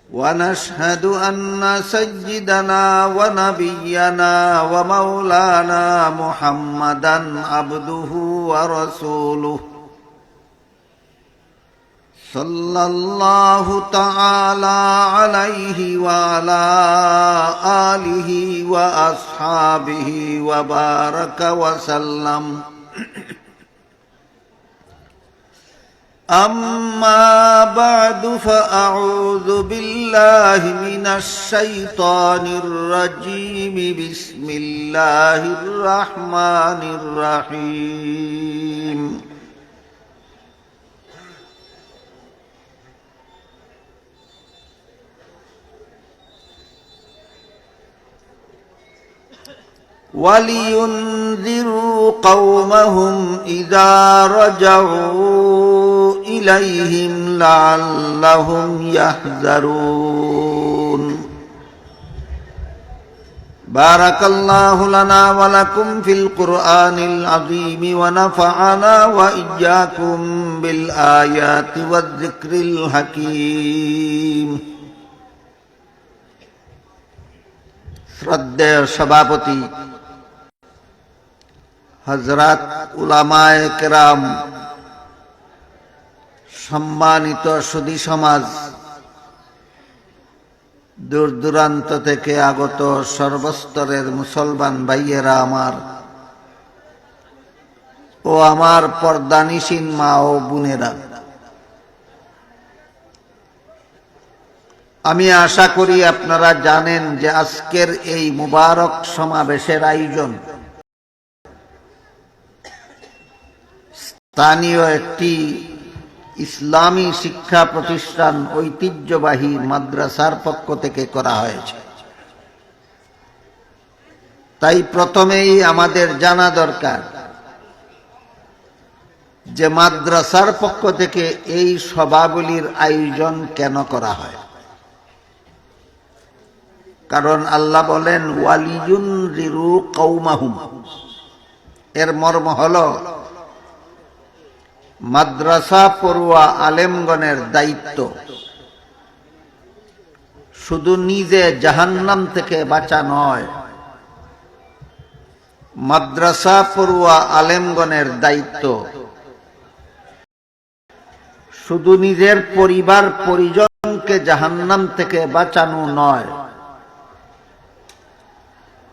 ونشهد أن سيدنا ونبينا ومولانا محمدا عبده ورسوله صلى الله تعالى عليه وعلى آله وأصحابه وبارك وسلم. أما بعد فأعوذ بالله من الشيطان الرجيم. بسم الله الرحمن الرحيم. وَلِيُنذِرُوا قَوْمَهُمْ إِذَا رَجَعُوا إِلَيْهِمْ لَعَلَّهُمْ يَحْذَرُونَ. بارك الله لنا ولكم في القرآن العظيم ونفعنا وإياكم بالآيات والذكر الحكيم. শ্রদ্ধেয় সভাপতি হযরত উলামায়ে কেরাম, সম্মানিত সুধী সমাজ, দূর দূরান্ত থেকে আগত সর্বস্তরের মুসলমান ভাইয়েরা আমার ও আমার পর্দানিশীন মা ও বোনেরা, আমি আশা করি আপনারা জানেন যে আজকের এই মুবারক সমাবেশের আয়োজন স্থানীয় একটি ইসলামী শিক্ষা প্রতিষ্ঠান ঐতিহ্যবাহী মাদ্রাসার পক্ষ থেকে করা হয়েছে। তাই প্রথমেই আমাদের জানা দরকার যে মাদ্রাসার পক্ষ থেকে এই সভাগুলির আয়োজন কেন করা হয়। কারণ আল্লাহ বলেন ওয়ালিয়ুনযিরু কওমাহুম, এর মর্ম হলো মাদ্রাসা পড়ুয়া আলেমগণের দায়িত্ব শুধু নিজে জাহান্নাম থেকে বাঁচা নয়, মাদ্রাসা পড়ুয়া আলেমগণের দায়িত্ব শুধু নিজের পরিবার পরিজনকে জাহান্নাম থেকে বাঁচানো নয়,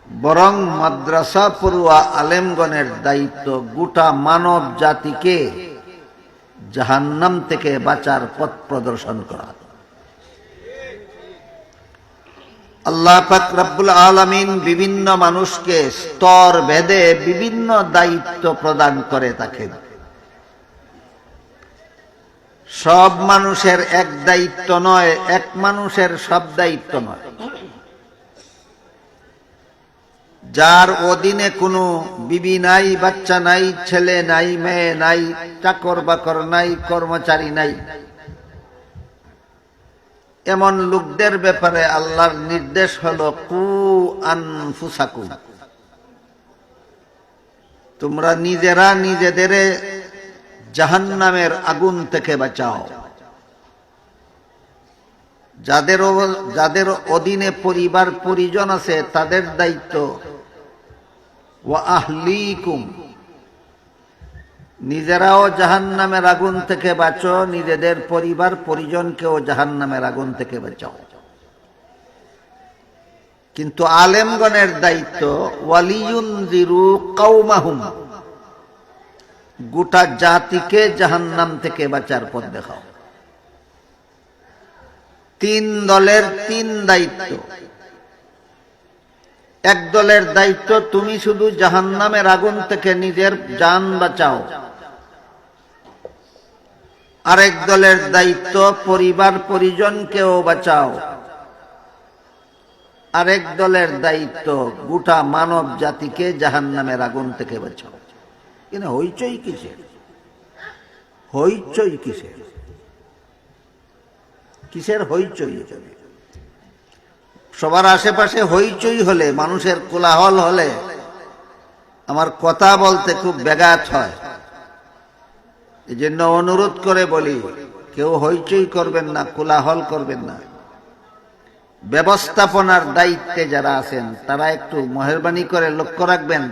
বরং মাদ্রাসা পড়ুয়া আলেমগণের দায়িত্ব গোটা মানব জাতিকে জাহান্নাম থেকে বাঁচার পথ প্রদর্শন করা। আল্লাহ পাক রব্বুল আলামিন বিভিন্ন মানুষকে স্তর ভেদে বিভিন্ন দায়িত্ব প্রদান করে থাকেন। সব মানুষের এক দায়িত্ব নয়, এক মানুষের সব দায়িত্ব নয়। যার অধীনে কোনো বিবি নাই, বাচ্চা নাই, ছেলে নাই, মেয়ে নাই, চাকর বাকর নাই, কর্মচারী নাই, এমন লোকদের ব্যাপারে আল্লাহর নির্দেশ হলো কু আনফুসাকুম, তোমরা নিজেরা নিজেদের জাহান্নামের আগুন থেকে বাঁচাও। যাদের অধীনে পরিবার পরিজন আছে তাদের দায়িত্ব ওয়া আহলিকুম, নিজেরাও জাহান্নামের আগুন থেকে বাঁচো, নিজেদের পরিবার পরিজনকেও জাহান্নামের আগুন থেকে বাঁচাও। কিন্তু আলেমগণের দায়িত্ব ওয়ালিয়ুনযিরু কওমাহুম, গোটা জাতিকে জাহান্নাম থেকে বাঁচার পথ দেখাও। তিন দলের তিন দায়িত্ব। এক দলের দায়িত্ব তুমি শুধু জাহান্নামের আগুন থেকে নিজের জান বাঁচাও, আরেক দলের দায়িত্ব পরিবার পরিজনকেও বাঁচাও, আরেক দলের দায়িত্ব গোটা মানব জাতিকে জাহান্নামের আগুন থেকে বাঁচাও। কিন্তু হইচই কিসের? হইচই কিসের? কিসের হইচই? সবার আশেপাশে হইচই হলে, মানুষের কোলাহল হলে আমার কথা বলতে খুব ব্যাঘাত হয়। এই জন্য অনুরোধ করে বলি, কেউ হইচই করবেন না, কোলাহল করবেন না। ব্যবস্থাপনার দায়িত্বে যারা আছেন তারা একটু মেহেরবানি করে লক্ষ্য রাখবেন,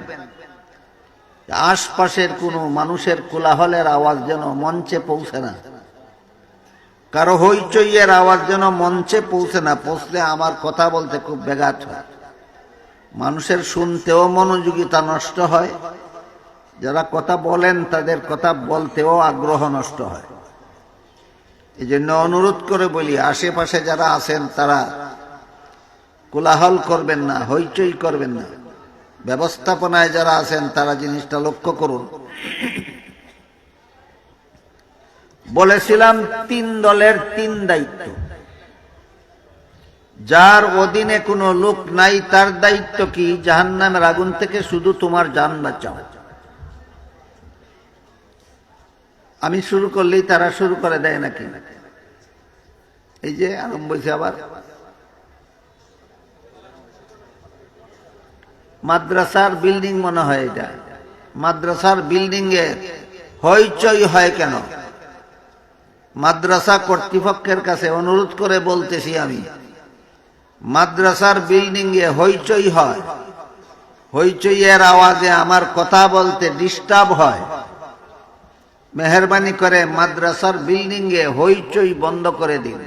আশপাশের কোনো মানুষের কোলাহলের আওয়াজ যেন মঞ্চে পৌঁছে না, কারো হইচইয়ের আওয়াজ যেন মঞ্চে পৌঁছে না। পৌঁছলে আমার কথা বলতে খুব ব্যাঘাত হয়, মানুষের শুনতেও মনোযোগিতা নষ্ট হয়, যারা কথা বলেন তাদের কথা বলতেও আগ্রহ নষ্ট হয়। এই জন্য অনুরোধ করে বলি, আশেপাশে যারা আছেন তারা কোলাহল করবেন না, হইচই করবেন না। ব্যবস্থাপনায় যারা আছেন তারা জিনিসটা লক্ষ্য করুন। বলেছিলাম 3 দলের 3 দায়িত্ব। যার অধীনে কোনো লোক নাই তার দায়িত্ব কি? জাহান্নামের আগুন থেকে শুধু তোমার জান বাঁচাও। আমি শুরু করলেই তারা শুরু করে দেয় নাকি? এই যে আরম্ভ হয়েছে আবার। মাদ্রাসার বিল্ডিং মনে হয় এটা। মাদ্রাসার বিল্ডিং এ হইচই হয় কেন? মাদ্রাসা কর্তৃপক্ষের কাছে অনুরোধ করে বলতেছি আমি, মাদ্রাসার বিল্ডিং এ হইচই হয়, হইচইয়ের আওয়াজে আমার কথা বলতে ডিস্টার্ব হয়। মেহেরবানি করে মাদ্রাসার বিল্ডিং এ হইচই বন্ধ করে দিন,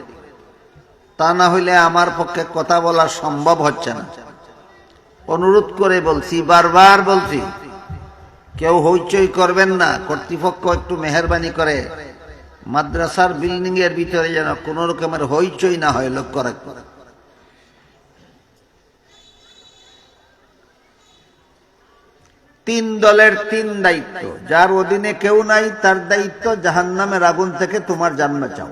তা না হইলে আমার পক্ষে কথা বলা সম্ভব হচ্ছে না। অনুরোধ করে বলছি, বারবার বলছি, কেউ হইচই করবেন না। কর্তৃপক্ষ একটু মেহেরবানি করে মাদ্রাসার বিল্ডিং এর ভিতরে যেন কোন রকমের হইচই না হয় লক্ষ্য রাখবেন। 3 দলের 3 দায়িত্ব। যার অধীনে কেউ নাই তার দায়িত্ব জাহান্নামের আগুন থেকে তোমার জান বাঁচাও।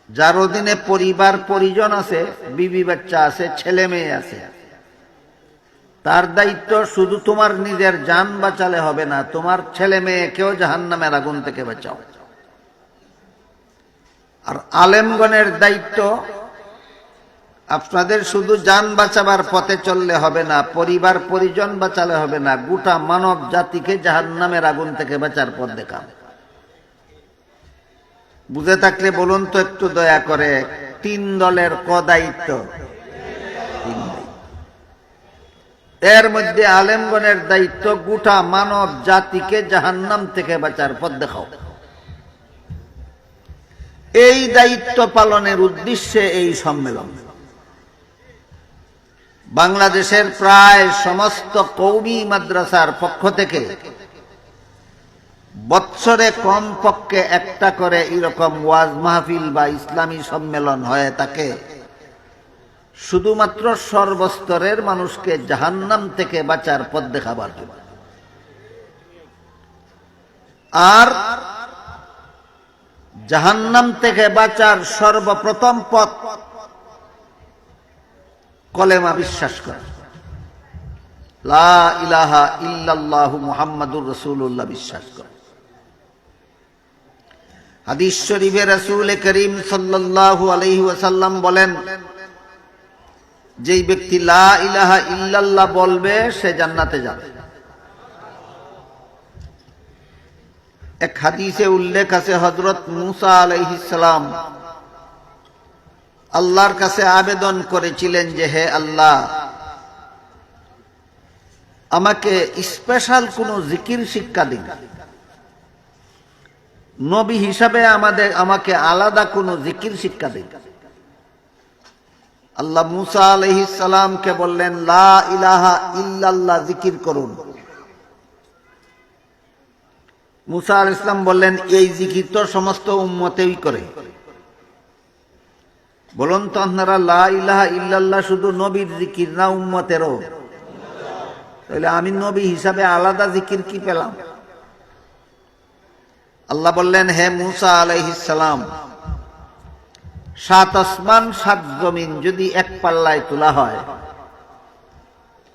যার অধীনে পরিবার পরিজন আছে, বিবি বাচ্চা আছে, ছেলে মেয়ে আছে, তার দায়িত্ব শুধু তোমার নিজের জান বাঁচালে হবে না, তোমার ছেলে মেয়েকেও জাহান্নামের আগুন থেকে বাঁচাও। আর আলেমগণের দায়িত্ব, আপনাদের শুধু জান বাঁচাবার পথে চললে হবে না, পরিবার পরিজন বাঁচালে হবে না, গোটা মানব জাতিকে জাহান্নামের আগুন থেকে বাঁচার পথ দেখান। বুঝে থাকলে বলুন তো একটু দয়া করে, 3 দলের দায়িত্ব? এর মধ্যে আলেমগণের দায়িত্ব গোটা মানব জাতিকে জাহান্নাম থেকে বাঁচার পথ দেখাও। এই দায়িত্ব পালনের উদ্দেশ্যে এই সম্মেলন। বাংলাদেশের প্রায় সমস্ত কওমি মাদ্রাসার পক্ষ থেকে বৎসরে কমপক্ষে একটা করে এরকম ওয়াজ মাহফিল বা ইসলামী সম্মেলন হয়ে থাকে, শুধুমাত্র সর্বস্তরের মানুষকে জাহান্নাম থেকে বাঁচার পথ দেখাবার জন্য। আর জাহান্নাম থেকে বাঁচার সর্বপ্রথম পথ কলেমা বিশ্বাস করা, লা ইলাহা ইল্লাল্লাহু মুহাম্মাদুর রাসূলুল্লাহ বিশ্বাস করা। হাদিস শরীফে রাসূল করিম সাল্লাল্লাহু আলাইহি ওয়াসাল্লাম বলেন, যেই ব্যক্তি লা ইলাহা ইল্লাল্লাহ বলবে সে জান্নাতে যাবে। এক হাদিসে উল্লেখ আছে, হযরত মুসা আলাইহিস সালাম আল্লাহর কাছে আবেদন করেছিলেন যে, হে আল্লাহ, আমাকে স্পেশাল কোন জিকির শিক্ষা দিন, নবী হিসাবে আমাকে আলাদা কোন জিকির শিক্ষা দিন। আল্লাহ মুসা আলাইহিস সালামকে বললেন, লা ইলাহা ইল্লাল্লাহ জিকির করুন। মুসা আলাইহিস সালাম বললেন, এই জিকির তো সমস্ত উম্মতেই করে। বলুন তো আপনারা, লা ইলাহা ইল্লাল্লাহ শুধু নবীর জিকির না উম্মতেরও? তাহলে আমি নবী হিসাবে আলাদা জিকির কি পেলাম? আল্লাহ বললেন, হে মুসা আলাইহিস সালাম, 7 আসমান 7 জমিন যদি এক পাল্লায় তোলা হয়,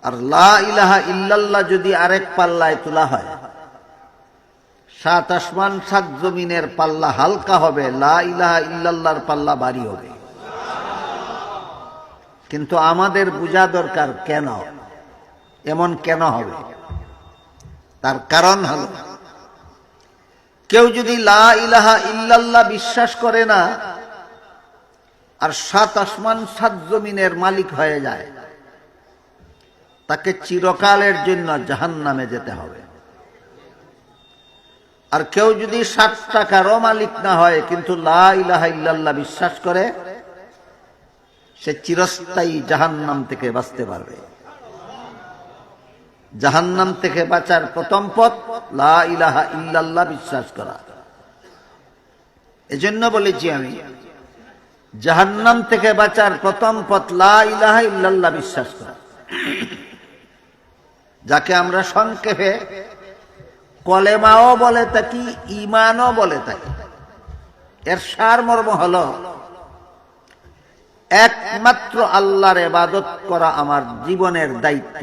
আর লা ইলাহা ইল্লাল্লাহ যদি আরেক পাল্লায় তোলা হয়, 7 আসমান 7 জমিনের পাল্লা হালকা হবে, লা ইলাহা ইল্লাল্লাহর পাল্লা ভারী হবে। কিন্তু আমাদের বোঝা দরকার, কেন এমন কেন হবে? তার কারণ হলো, কেউ যদি লা ইলাহা ইল্লাল্লাহ বিশ্বাস করে না আর 7 আসমান 7 জমিনের মালিক হয়ে যায়, তাকে চিরকালের জন্য জাহান্নামে যেতে হবে। আর কেউ যদি 7 টাকারও মালিক না হয় কিন্তু লা ইলাহা ইল্লাল্লাহ বিশ্বাস করে, সে চিরস্থায়ী জাহান্নাম থেকে বাঁচতে পারবে। জাহান্নাম থেকে বাঁচার প্রথম পথ লা ইলাহা ইল্লাল্লাহ বিশ্বাস করা। এজন্য বলেছি আমি, জাহান্নাম থেকে বাঁচার প্রথম পথ লা ইলাহা ইল্লাল্লাহ বিশ্বাস করা, যাকে আমরা সংক্ষেপে কলেমাও বলে থাকি, ঈমানও বলে থাকি। এর সারমর্ম হলো, একমাত্র আল্লাহর ইবাদত করা আমার জীবনের দায়িত্ব,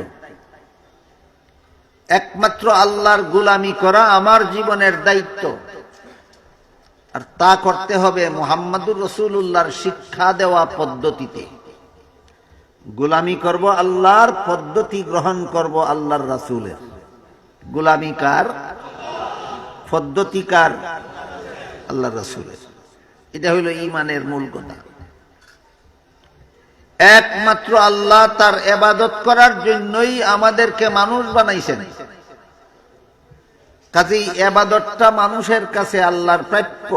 একমাত্র আল্লাহর গোলামি করা আমার জীবনের দায়িত্ব। আর তা করতে হবে মুহাম্মদুর রাসূলুল্লাহর শিক্ষা দেওয়া পদ্ধতিতে। গোলামি করব আল্লাহর, পদ্ধতি গ্রহণ করব আল্লাহর রাসূলের। গোলামি কার? পদ্ধতি কার? আল্লাহর রাসূলের। এটা হইল ঈমানের মূল কথা। একমাত্র আল্লাহ তার ইবাদত করার জন্যই আমাদেরকে মানুষ বানাইছেন। কাজেই ইবাদতটা মানুষের কাছে আল্লাহর প্রাপ্য।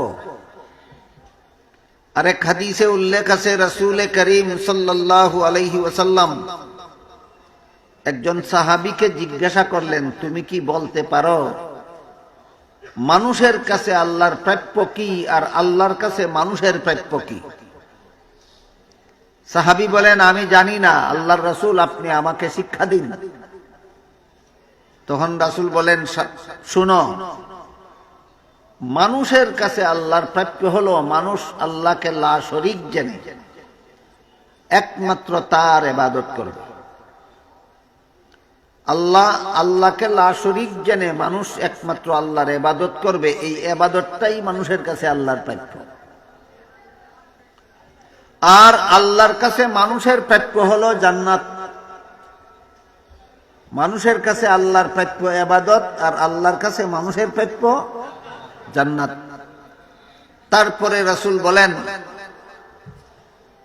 আরেক হাদিসে উল্লেখ আছে, রাসূল করিম সাল্লাল্লাহু আলাইহি ওয়াসাল্লাম একজন সাহাবীকে জিজ্ঞাসা করলেন, তুমি কি বলতে পারো মানুষের কাছে আল্লাহর প্রাপ্য কি আর আল্লাহর কাছে মানুষের প্রাপ্য কি? সাহাবী বলেন, আমি জানি না, আল্লাহর রাসূল আপনি আমাকে শিক্ষা দিন। তখন রাসূল বলেন, শুনো, মানুষের কাছে আল্লাহর প্রাপ্য হলো মানুষ আল্লাহকে লা শরীক জেনে একমাত্র তার ইবাদত করবে। আল্লাহকে লা শরীক জেনে মানুষ একমাত্র আল্লাহর ইবাদত করবে, এই ইবাদতটাই মানুষের কাছে আল্লাহর প্রাপ্য। আর আল্লাহর কাছে মানুষের প্রাপ্য হলো জান্নাত। মানুষের কাছে আল্লাহর প্রাপ্য ইবাদত, আর আল্লাহর কাছে মানুষের প্রাপ্য জান্নাত। তারপরে রাসূল বলেন,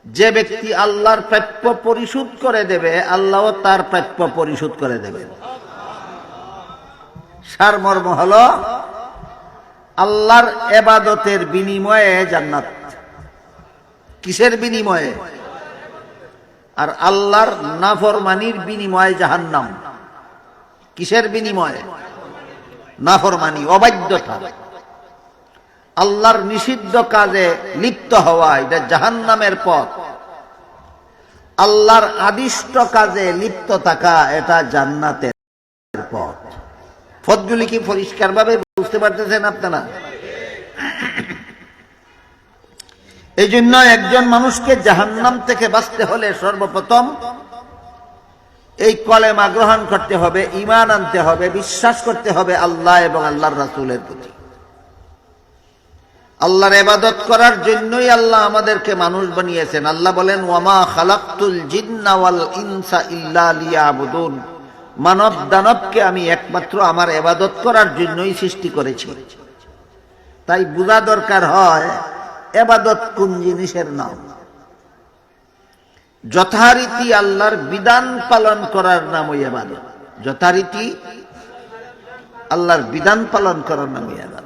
যে ব্যক্তি আল্লাহর প্রাপ্য পরিশোধ করে দেবে, আল্লাহও তার প্রাপ্য পরিশোধ করে দেবে। সারমর্ম হলো, আল্লাহর ইবাদতের বিনিময়ে জান্নাত। কিসের বিনিময়ে? আর আল্লাহর নাফরমানির বিনিময়ে জাহান্নাম। কিসের বিনিময়ে? নাফরমানি, অবাধ্যতা, আল্লাহর নিষিদ্ধ কাজে লিপ্ত হওয়া, এটা জাহান্নামের পথ। আল্লাহর আদিষ্ট কাজে লিপ্ত থাকা, এটা জান্নাতের পথ। পথগুলি কি পরিষ্কারভাবে বুঝতে পারতেছেন আপনারা? এই জন্য একজন মানুষকে জাহান্নাম থেকে বাঁচতে হলে সর্বপ্রথম এই কলেমা গ্রহণ করতে হবে, ঈমান আনতে হবে, বিশ্বাস করতে হবে আল্লাহ এবং আল্লাহর রাসূলের প্রতি। আল্লাহর ইবাদত করার জন্যই আল্লাহ আমাদেরকে মানুষ বানিয়েছেন। আল্লাহ বলেন, ওয়ামা খালাকতুল জিন্না ওয়াল ইনসা ইল্লা লিয়াবুদুন, মানব দানবকে আমি একমাত্র আমার ইবাদত করার জন্যই সৃষ্টি করেছি। তাই বুঝা দরকার হয় ইবাদত কোন জিনিসের নাম। যথারীতি আল্লাহর বিধান পালন করার নামই ইবাদত। যথারীতি আল্লাহর বিধান পালন করার নামই ইবাদত।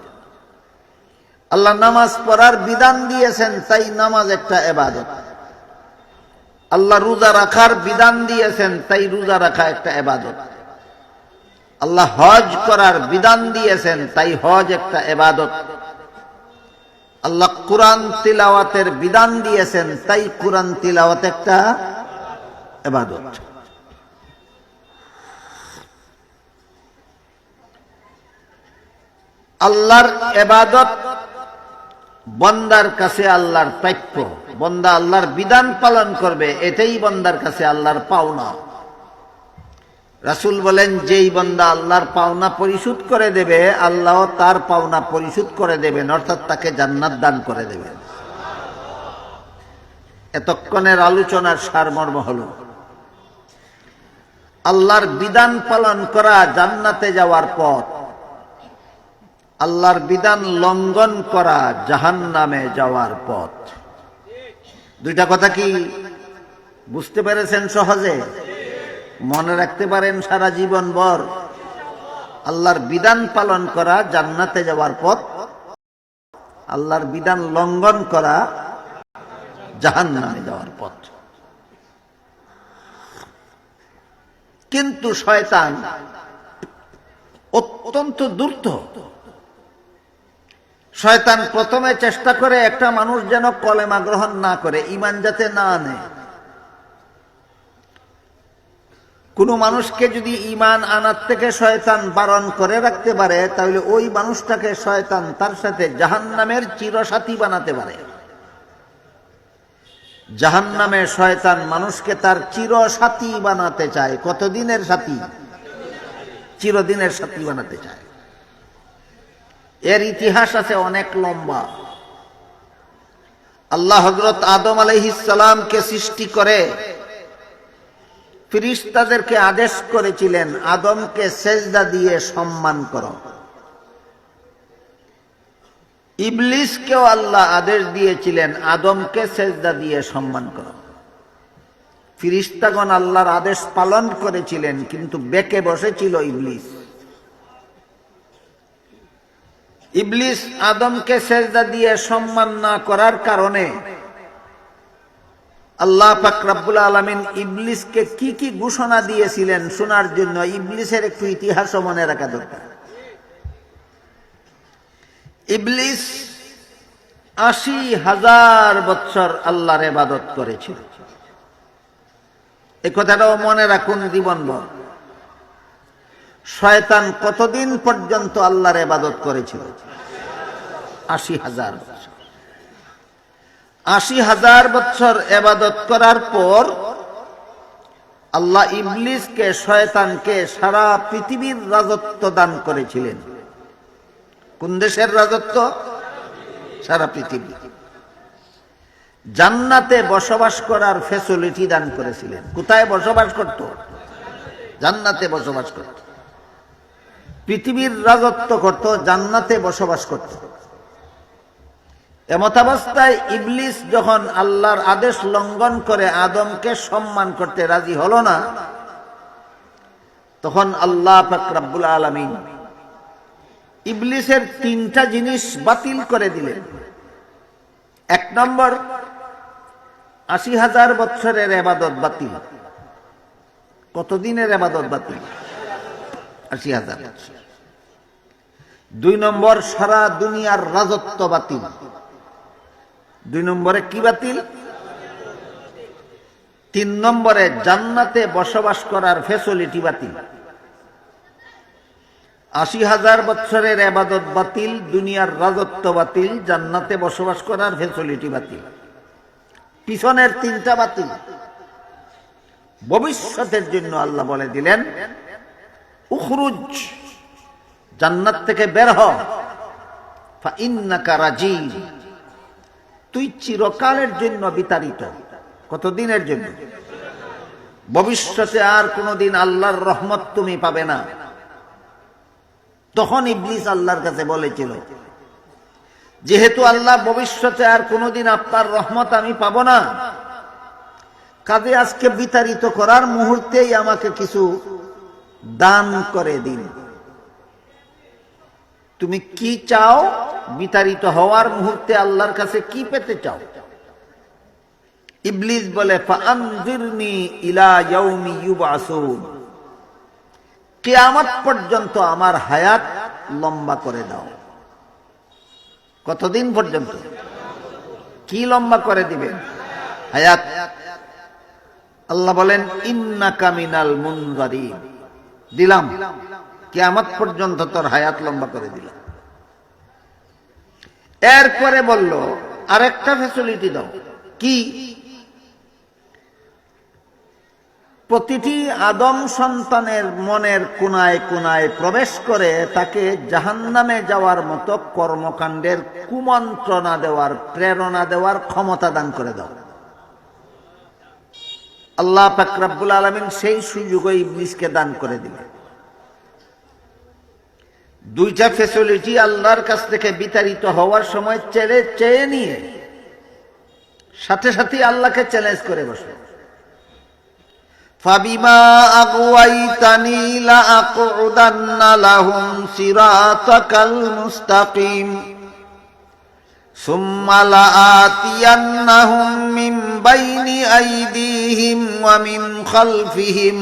আল্লাহ নামাজ পড়ার বিধান দিয়েছেন, তাই নামাজ একটা ইবাদত। আল্লাহ রোজা রাখার বিধান দিয়েছেন, তাই রোজা রাখা একটা ইবাদত। আল্লাহ হজ করার বিধান দিয়েছেন, তাই হজ একটা ইবাদত। আল্লাহ কুরআন তিলাওয়াতের বিধান দিয়েছেন, তাই কুরআন তিলাওয়াত একটা ইবাদত। আল্লাহর ইবাদত বন্দার কাছে আল্লাহর প্রাপ্য। বন্দা আল্লাহর বিধান পালন করবে, এটাই বন্দার কাছে আল্লাহর পাওনা। রাসূল বলেন, যেই বন্দা আল্লাহর পাওনা পরিশোধ করে দেবে, আল্লাহ তার পাওনা পরিশোধ করে দেবেন, অর্থাৎ তাকে জান্নাত দান করে দেবেন। এতক্ষণের আলোচনার সারমর্ম হলো, আল্লাহর বিধান পালন করা জান্নাতে যাওয়ার পথ, আল্লাহর বিধান লঙ্ঘন করা জাহান্নামে যাওয়ার পথ। দুইটা কথা কি বুঝতে পেরেছেন সহজে? মনে রাখতে পারেন সারা জীবন ভর? আল্লাহর বিধান পালন করা জান্নাতে যাওয়ার পথ, আল্লাহর বিধান লঙ্ঘন করা জাহান্নামে যাওয়ার পথ। কিন্তু শয়তান অত্যন্ত ধূর্ত। শয়তান প্রথমে চেষ্টা করে একটা মানুষ যেন কলেমা গ্রহণ না করে, ঈমান যাতে না আনে। কোন মানুষকে যদি ঈমান আনার থেকে শয়তান বারণ করে রাখতে পারে, তাহলে ওই মানুষটাকে শয়তান তার সাথে জাহান্নামের চিরসাথী বানাতে পারে। জাহান্নামে শয়তান মানুষকে তার চিরসাথী বানাতে চায়। কতদিনের সাথী? চিরদিনের সাথী বানাতে চায়। এর ইতিহাস আছে অনেক লম্বা। আল্লাহ হযরত আদম আলাইহিস সালামকে সৃষ্টি করে ফেরেশতাদেরকে আদেশ করেছিলেন, আদমকে সেজদা দিয়ে সম্মান করো। ইবলিসকেও আল্লাহ আদেশ দিয়েছিলেন, আদমকে সেজদা দিয়ে সম্মান করো। ফেরেশতাগণ আল্লাহর আদেশ পালন করেছিলেন, কিন্তু বেঁকে বসেছিল ইবলিস। ইবলিস আদমকে সেজদা দিয়ে সম্মান না করার কারণে আল্লাহ পাক রব্বুল আলামিন ইবলিসকে কি কি ঘোষণা দিয়েছিলেন শোনার জন্য ইবলিসের একটু ইতিহাসও মনে রাখা দরকার। ইবলিস ৮০,০০০ বছর আল্লাহর ইবাদত করেছিল। এই কথাটাও মনে রাখুন জীবনভর। শয়তান কতদিন পর্যন্ত আল্লাহর ইবাদত করেছিল? ৮০,০০০ বছর। ৮০,০০০ বছর ইবাদত করার পর আল্লাহ ইবলিসকে, শয়তানকে সারা পৃথিবীর রাজত্ব দান করেছিলেন। কোন দেশের রাজত্ব? সারা পৃথিবী। জান্নাতে বসবাস করার ফ্যাসিলিটি দান করেছিলেন। কোথায় বসবাস করত? জান্নাতে বসবাস করত। পৃথিবীর রাজত্ব করত, জান্নাতে বসবাস করত। এমতাবস্থায় ইবলিস যখন আল্লাহর আদেশ লঙ্ঘন করে আদমকে সম্মান করতে রাজি হলো না, তখন আল্লাহ পাক রব্বুল আলামিন ইবলিসের ৩টা জিনিস বাতিল করে দিলেন। ১ নম্বর, ৮০,০০০ বছরের ইবাদত বাতিল। কতদিনের ইবাদত বাতিল? ৮০,০০০ বছর। ২ নম্বর, সারা দুনিয়ার রাজত্ব বাতিল। ২ নম্বরে কি বাতিল? ৩ নম্বরে জান্নাতে বসবাস করার ফ্যাসিলিটি বাতিল। ৮০,০০০ বছরের ইবাদত বাতিল, দুনিয়ার রাজত্ব বাতিল, জান্নাতে বসবাস করার ফ্যাসিলিটি বাতিল। পিছনের ৩টা বাতিল। ভবিষ্যতের জন্য আল্লাহ বলে দিলেন, উখরুজ, জান্নাত থেকে বের হ, ফাইন্নাকা রাজিম, তুই চিরকালের জন্য বিতাড়িত। কতদিনের জন্য? ভবিষ্যতে আর কোনদিন আল্লাহর রহমত তুমি পাবে না। তখন ইবলিস আল্লাহর কাছে বলেছিল, যেহেতু আল্লাহ ভবিষ্যতে আর কোনদিন আপনার রহমত আমি পাবো না, কাজে আজকে বিতাড়িত করার মুহূর্তেই আমাকে কিছু দান করে দিন। তুমি কি চাও? বিতাড়িত হওয়ার মুহূর্তে আল্লাহর কাছে কি পেতে চাও? ইবলিস বলে, ফাআনজিরনি ইলা ইয়াউমি ইউবআসুন, কিয়ামত পর্যন্ত আমার হায়াত লম্বা করে দাও। কতদিন পর্যন্ত? কি লম্বা করে দিবেন? হায়াত। আল্লাহ বলেন, ইন্নাকা মিনাল মুনজারিন, দিলাম, কিয়ামত পর্যন্ত তোর হায়াত লম্বা করে দিলাম। এরপরে বলল, আরেকটা ফ্যাসিলিটি দাও। কি? প্রতিটি আদম সন্তানের মনের কোনায় কোনায় প্রবেশ করে তাকে জাহান্নামে যাওয়ার মতো কর্মকাণ্ডের কুমন্ত্রণা দেওয়ার, প্রেরণা দেওয়ার ক্ষমতা দান করে দাও। আল্লাহ পাক রব্বুল আলামিন সেই সুযোগই ইবলিসকে দান করে দিলেন। 2টা ফ্যাসিলিটি আল্লাহর কাছ থেকে বিতাড়িত হওয়ার সময় চেয়ে নিয়ে সাথে সাথে আল্লাহকে চ্যালেঞ্জ করে বসলো, ফাবিমা আগওয়াইতানি লাআকউদান্না লাহুম সিরাতাকাল মুস্তাকিম সুম্মা লাআতিয়ান্নাহুম মিন বাইনি আইদিহিম ওয়া মিন খালফিহিম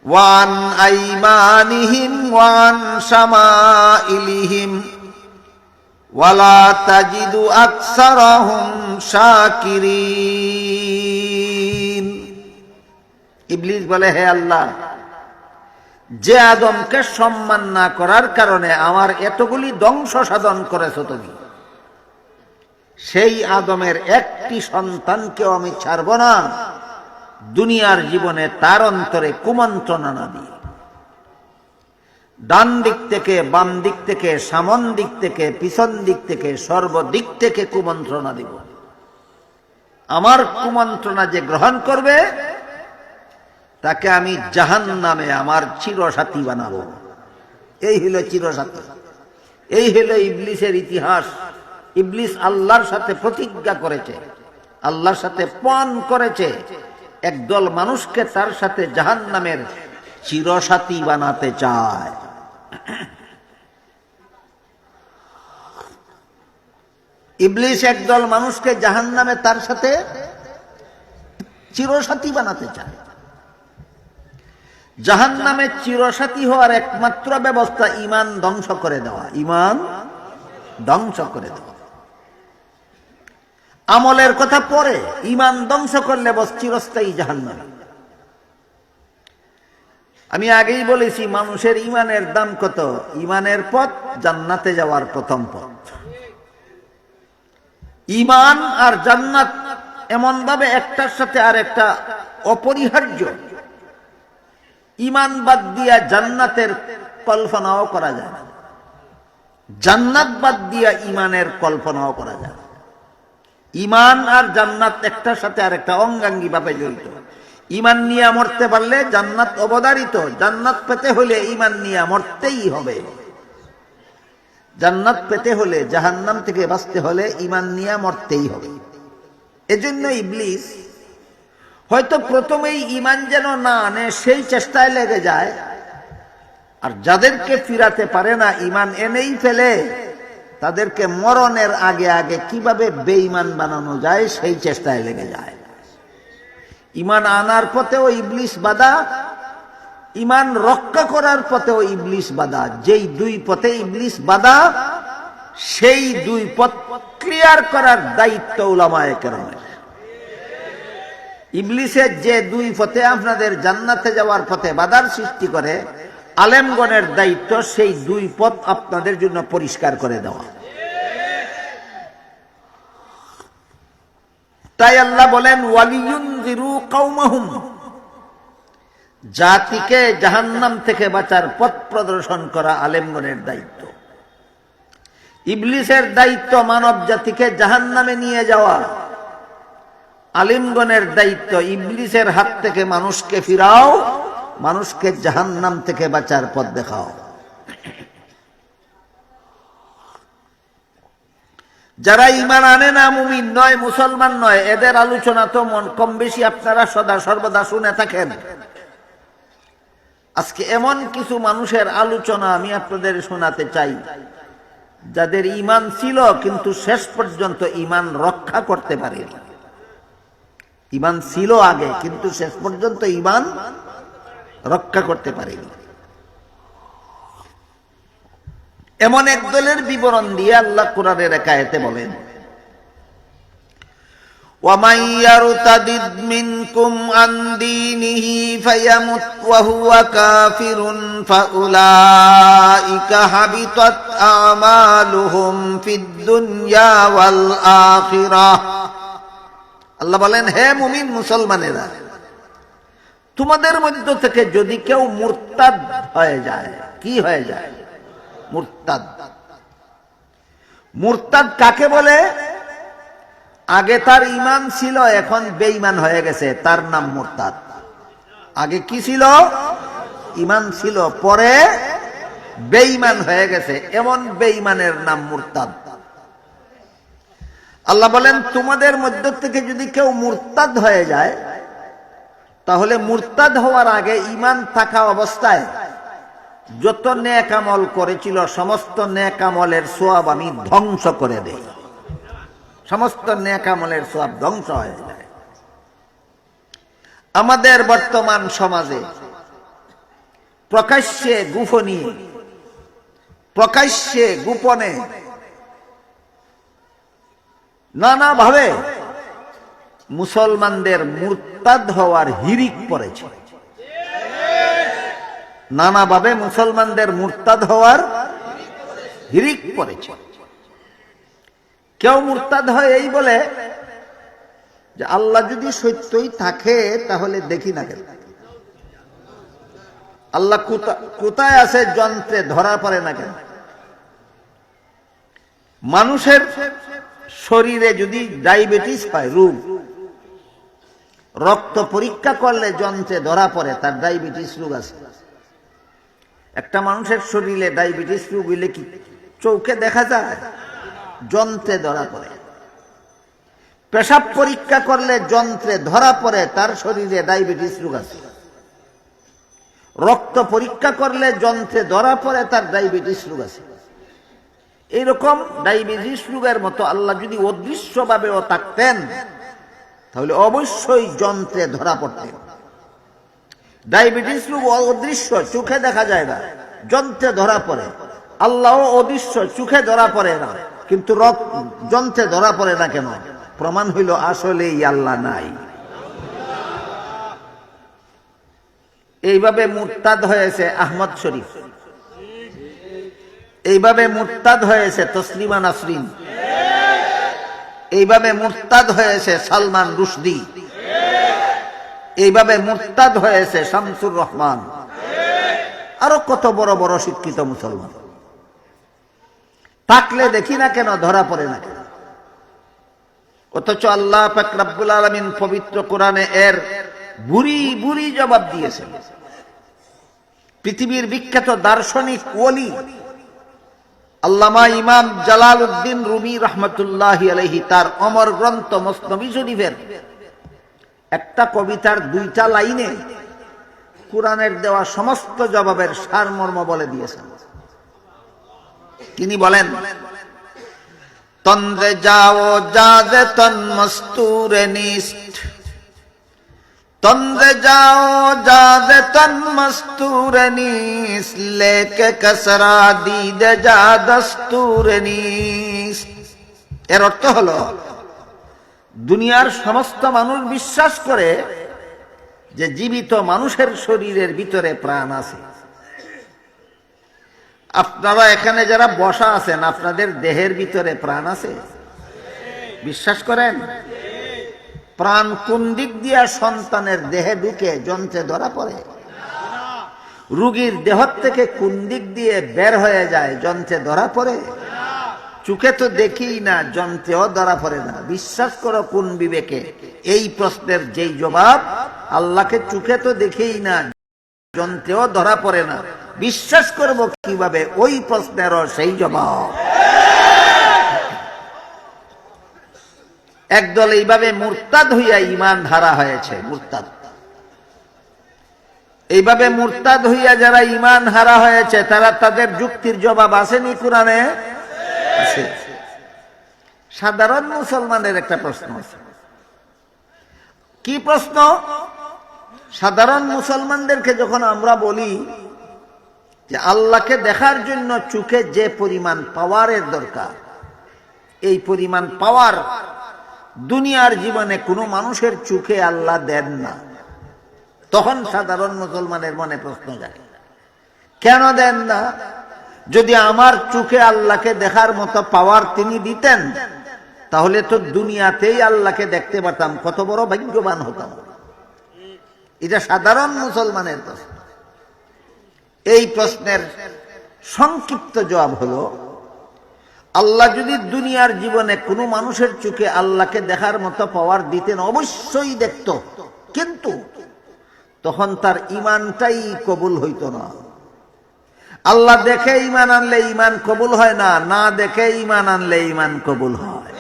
ওয়া আন আইমানিহিম ওয়া আন শামাইলিহিম ওয়া লা তাজিদু আকসারাহুম শাকিরিন। ইবলিস বলে, হে আল্লাহ, যে আদমকে সম্মান না করার কারণে আমার এতগুলি ধ্বংস সাধন করেছো তুমি, সেই আদমের একটি সন্তানকেও আমি ছাড়ব না দুনিয়ার জীবনে তার অন্তরে কুমন্ত্রণা না দিয়ে। ডান দিক থেকে, বাম দিক থেকে, সামন দিক থেকে, পিছন দিক থেকে, সর্বদিক থেকে কুমন্ত্রণা দিব। আমার কুমন্ত্রণা যে গ্রহণ করবে তাকে আমি জাহান্নামে আমার চিরসাথী বানাবো। এই হলো চিরসাথী, এই হলো ইবলিসের ইতিহাস। ইবলিস আল্লাহর সাথে প্রতিজ্ঞা করেছে, আল্লাহর সাথে পণ করেছে, একদল মানুষকে তার সাথে জাহান্নামের চিরসাথী বানাতে চায়। ইবলিস একদল মানুষকে জাহান্নামে তার সাথে চিরসাথী বানাতে চায়। জাহান্নামে চিরসাথী হওয়ার একমাত্র ব্যবস্থা ঈমান ধ্বংস করে দেওয়া, ঈমান ধ্বংস করে দেওয়া। আমলের কথা পরে, ঈমান ধ্বংস করলে বস চিরস্থায়ী জাহান্নামে। আমি আগেই বলেছি, মানুষের ঈমানের দাম কত? ঈমানের পথ জান্নাতে যাওয়ার প্রথম পথ। ঈমান আর জান্নাত এমন ভাবে একটার সাথে আর একটা অপরিহার্য। ঈমান বাদ দিয়া জান্নাতের কল্পনাও করা যায় না, জান্নাত বাদ দিয়া ঈমানের কল্পনাও করা যায় না। ঈমান আর জান্নাত একটার সাথে আর একটা অঙ্গাঙ্গী ভাবে জড়িত। ঈমান নিয়ে মরতে পারলে জান্নাত অবধারিত। জান্নাত পেতে হলে ঈমান নিয়ে মরতেই হবে। জান্নাত পেতে হলে, জাহান্নাম থেকে বাঁচতে হলে ঈমান নিয়ে মরতেই হবে। এজন্য ইবলিস হয়তো প্রথমেই ঈমান যেন না আনে সেই চেষ্টায় লেগে যায়, আর যাদেরকে ফিরাতে পারে না, ঈমান এনেই ফেলে, তাদেরকে মরণের আগে আগে কিভাবে বেঈমান বানানো যায় সেই চেষ্টায় লেগে যায়। ঈমান আনার পথেও ইবলিস বাধা, ঈমান রক্ষা করার পথেও ইবলিস বাধা। যেই দুই পথে ইবলিস বাধা, সেই দুই পথ ক্লিয়ার করার দায়িত্ব উলামায়ে কেরামের। ইবলিসের যে দুই পথে আপনাদের জান্নাতে যাওয়ার পথে বাধার সৃষ্টি করে, আলেমগণের দায়িত্ব সেই দুই পথ আপনাদের জন্য পরিষ্কার করে দেওয়া। তাই আল্লাহ বলেন, ওয়ালিয়ুনযিরু কওমাহুম, জাতিকে জাহান্নাম থেকে বাঁচার পথ প্রদর্শন করা আলেমগণের দায়িত্ব। ইবলিসের দায়িত্ব মানব জাতিকে জাহান্নামে নিয়ে যাওয়া, আলিমগণের দায়িত্ব ইবলিসের হাত থেকে মানুষকে ফিরাও, মানুষকে জাহান্নাম থেকে বাঁচার পথ দেখাও। যারা ঈমান আনে না, মুমিন নয়, মুসলমান নয়, এদের আলোচনা তো কম বেশি আপনারা সদা সর্বদা শুনে থাকেন। আজকে এমন কিছু মানুষের আলোচনা আমি আপনাদের শোনাতে চাই, যাদের ঈমান ছিল কিন্তু শেষ পর্যন্ত ঈমান রক্ষা করতে পারেনি। ঈমান ছিল আগে, কিন্তু শেষ পর্যন্ত ঈমান রক্ষা করতে পারেনি। এমন এক দলের বিবরণ দিয়ে আল্লাহ কোরআনের এক আয়াতে বলেন, وَمَن يَرْتَدِدْ مِنكُمْ عَن دِينِهِ فَيَمُتْ وَهُوَ كَافِرٌ فَأُولَئِكَ حَبِطَتْ أَعْمَالُهُمْ فِي الدُّنْيَا وَالْآخِرَةِ। আল্লাহ বলেন, হে মুমিন মুসলমানেরা, তোমাদের মধ্য থেকে যদি কেউ মুরতাদ হয়ে যায়, কি হয়ে যায়? মুরতাদ। মুরতাদ কাকে বলে? আগে তার ঈমান ছিল, এখন বেঈমান হয়ে গেছে, তার নাম মুরতাদ। আগে কি ছিল? ঈমান ছিল, পরে বেঈমান হয়ে গেছে, এমন বেঈমানের নাম মুরতাদ। আল্লাহ বলেন তোমাদের মধ্য থেকে যদি কেউ মুরতাদ হয়ে যায়, তাহলে মুরতাদ হওয়ার আগে ঈমান থাকা অবস্থায় যত নেক আমল করেছিল সমস্ত নেক আমলের সওয়াব আমি ধ্বংস করে দেই। সমস্ত নেক আমলের সওয়াব ধ্বংস হয়ে যায়। আমাদের বর্তমান সমাজে প্রকাশ্যে গোপনে নানাভাবে মুসলমানদের মুরতাদ হওয়ার হিড়িক পড়েছে। নানাভাবে মুসলমানদের মুরতাদ হওয়ার হিড়িক পড়েছে। কেউ মুরতাদ হয় এই বলে যে আল্লাহ যদি সত্যই থাকে তাহলে দেখি না কেন, আল্লাহ কোথায় আছে যন্ত্রে ধরা পড়ে না কেন। মানুষের শরীরে যদি ডায়াবেটিস হয়, রোগ, রক্ত পরীক্ষা করলে যন্ত্রে ধরা পড়ে তার ডায়াবেটিস রোগ আছে। একটা মানুষের শরীরে ডায়াবেটিস রোগ হইলে কি চোখে দেখা যায়? যন্ত্রে ধরা পড়ে। পেশাব পরীক্ষা করলে যন্ত্রে ধরা পড়ে তার শরীরে ডায়াবেটিস রোগ আছে। রক্ত পরীক্ষা করলে যন্ত্রে ধরা পড়ে তার ডায়াবেটিস রোগ আছে। এইরকম ডায়াবেটিস রোগের মতো আল্লাহ যদি অদৃশ্যভাবেও থাকতেন তাহলে অবশ্যই যন্ত্রে ধরা পড়তেন। ডায়াবেটিস রোগ অদৃশ্য, চোখে দেখা যায় না, যন্ত্রে ধরা পড়ে। আল্লাহও অদৃশ্য, চোখে ধরা পড়ে না, কিন্তু যন্ত্রে ধরা পড়ে না কেন? প্রমাণ হইল আসলেই আল্লাহ নাই। এইভাবে মুরতাদ হয়েছে আহমদ শরীফ, এইভাবে মুরতাদ হয়েছে তসলিমা নাসরিন, এইভাবে মুরতাদ হয়েছে সালমান রুশদি, এইভাবে মুরতাদ হয়েছে শামসুর রহমান, আরো কত বড় বড় শিক্ষিত মুসলমান। থাকলে দেখি না কেন, ধরা পড়ে না কেন? অথচ আল্লাহ পাক রব্বুল আলামিন পবিত্র কোরআনে এর বুড়ি বুড়ি জবাব দিয়েছেন। পৃথিবীর বিখ্যাত দার্শনিক ওলি আল্লামা ইমাম জালালউদ্দিন রুমি রহমতুল্লাহি আলাইহি তার অমর গ্রন্থ মসনবী শরীফের একটা কবিতার 2টা লাইনে কোরআনের দেওয়া সমস্ত জবাবের সারমর্ম বলে দিয়েছেন। তিনি বলেন, তন্দ্রে যাও জাজে তন মস্তুরে নিস্ট, তন্দ্রে যাও জাজে তন মস্তুরে নিস্ট, লেকে কসরা দিদে যা দস্তুরে নিস্ট। এর অর্থ হলো, দুনিয়ার সমস্ত মানুষ বিশ্বাস করে যে জীবিত মানুষের শরীরের ভিতরে প্রাণ আছে। আপনারা এখানে যারা বসা আছেন, আপনাদের দেহের ভিতরে প্রাণ আছে? বিশ্বাস করেন? প্রাণ কোন দিক দিয়া সন্তানের দেহে ঢুকে যন্ত্রে ধরা পড়ে? রোগীর দেহ থেকে কোন দিক দিয়ে বের হয়ে যায় যন্ত্রে ধরা পড়ে? চোখে তো দেখি না, যন্ত্রেও ধরা পড়ে না। বিশ্বাস করো কোন বিবেকে? এই প্রশ্নের যেই জবাব, আল্লাহকে চোখে তো দেখেই না, যন্ত্রেও ধরা পড়ে না, বিশ্বাস করব কিভাবে? ওই প্রশ্নেরও সেই জবাব। একদল এইভাবে মুরতাদ হইয়া ঈমান হারা হয়েছে। মুরতাদ, এইভাবে মুরতাদ হইয়া যারা ঈমান হারা হয়েছে, তারা তাদের যুক্তির জবাব আসেনি কোরআনে? আছে। সাধারণ মুসলমানের একটা প্রশ্ন আছে। কি প্রশ্ন? সাধারণ মুসলমানদেরকে যখন আমরা বলি যে আল্লাহকে দেখার জন্য চোখে যে পরিমাণ পাওয়ারের দরকার, এই পরিমাণ পাওয়ার দুনিয়ার জীবনে কোনো মানুষের চোখে আল্লাহ দেন না, তখন সাধারণ মুসলমানের মনে প্রশ্ন জাগে, কেন দেন না? যদি আমার চোখে আল্লাহকে দেখার মতো পাওয়ার তিনি দিতেন, তাহলে তো দুনিয়াতেই আল্লাহকে দেখতে পারতাম, কত বড় ভাগ্যবান হতাম। এটা সাধারণ মুসলমানের প্রশ্ন। এই প্রশ্নের সংক্ষিপ্ত জবাব হলো, আল্লাহ যদি দুনিয়ার জীবনে কোনো মানুষের চোখে আল্লাহকে দেখার মতো পাওয়ার দিতেন, অবশ্যই দেখত, কিন্তু তখন তার ঈমানটাই কবুল হইত না। আল্লাহ দেখে ঈমান আনলে ঈমান কবুল হয় না, না দেখে ঈমান আনলে ঈমান কবুল হয়।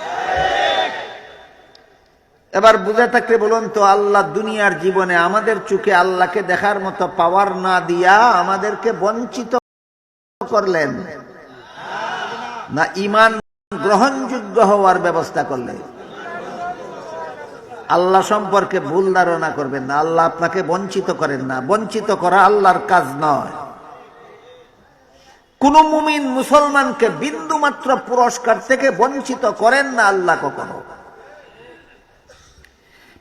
এবার বুঝে থাকলে বলুন তো, আল্লাহ দুনিয়ার জীবনে আমাদের চোখে আল্লাহকে দেখার মতো পাওয়ার না দিয়া আমাদেরকে বঞ্চিত করলেন, না ঈমান গ্রহণযোগ্য হওয়ার ব্যবস্থা করলেন? আল্লাহ সম্পর্কে ভুল ধারণা করবেন না। আল্লাহ আপনাকে বঞ্চিত করেন না। বঞ্চিত করা আল্লাহর কাজ নয়। কোন মুমিন মুসলমানকে বিন্দু মাত্র পুরস্কার থেকে বঞ্চিত করেন না আল্লাহ কখনো।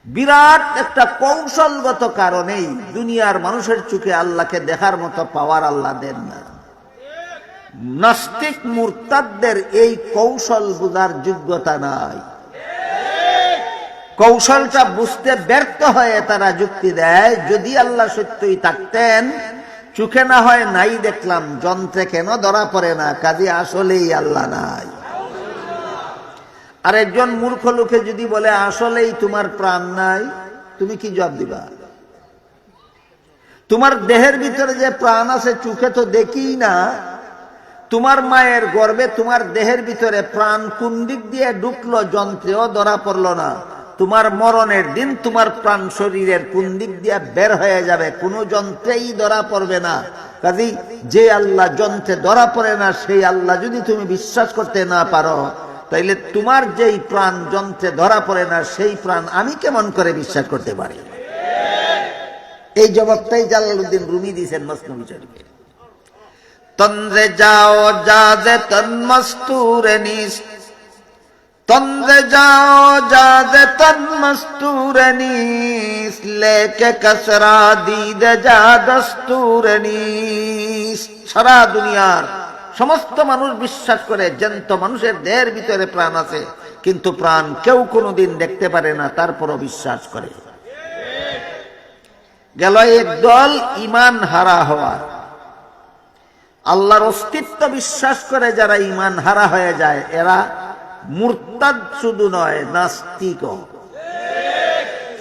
বিরাট একটা কৌশলগত কারণেই দুনিয়ার মানুষের চোখে আল্লাহকে দেখার মতো পাওয়ার আল্লাহ দেন না। নাস্তিক মুরতাদদের এই কৌশল বুঝার যোগ্যতা নাই। কৌশলটা বুঝতে ব্যর্থ হয়ে তারা যুক্তি দেয়, যদি আল্লাহ সত্যই থাকতেন, চোখে না হয় নাই দেখলাম, যন্ত্রে কেন ধরা পড়ে না, কাজে আসলেই আল্লাহ নাই। আর একজন মূর্খ লোকে যদি বলে আসলেই তোমার প্রাণ নাই, তুমি কি জবাব দিবা? তোমার দেহের ভিতরে যে প্রাণ আছে চোখে তো দেখি না। তোমার মায়ের গর্ভে তোমার দেহের ভিতরে প্রাণ কোন দিক দিয়ে ঢুকলো যন্ত্রেও ধরা পড়লো না। তোমার মরণের দিন তোমার প্রাণ শরীরের কোন দিক দিয়ে বের হয়ে যাবে কোনো যন্ত্রেই ধরা পড়বে না। কাজেই যে আল্লাহ যন্ত্রে ধরা পড়ে না, সেই আল্লাহ যদি তুমি বিশ্বাস করতে না পারো, তাইলে তোমার যেই প্রাণ যন্ত্রে ধরা পড়ে না, সেই প্রাণ আমি কেমন করে বিশ্বাস করতে পারি? এই জবাবটাই জালালউদ্দিন রুমি দিয়েছেন মসনবী শরীফে। তন্দ্রে যাও জাজে তন মস্তুরে নিস, তন্দ্রে যাও জাজে তন মস্তুরে নিস, লেকে কসরা দিদে যা দস্তুরে নিস। সারা দুনিয়ার সমস্ত মানুষ বিশ্বাস করে জ্যান্ত মানুষের দেহের ভিতরে প্রাণ আছে, কিন্তু প্রাণ কেউ কোনোদিন দেখতে পারে না, তারপরও বিশ্বাস করে। গেল একদল ঈমান হারা হওয়ার। আল্লাহর অস্তিত্ব বিশ্বাস করে যারা ঈমান হারা হয়ে যায়, এরা মুরতাদ শুধু নয়, নাস্তিকও।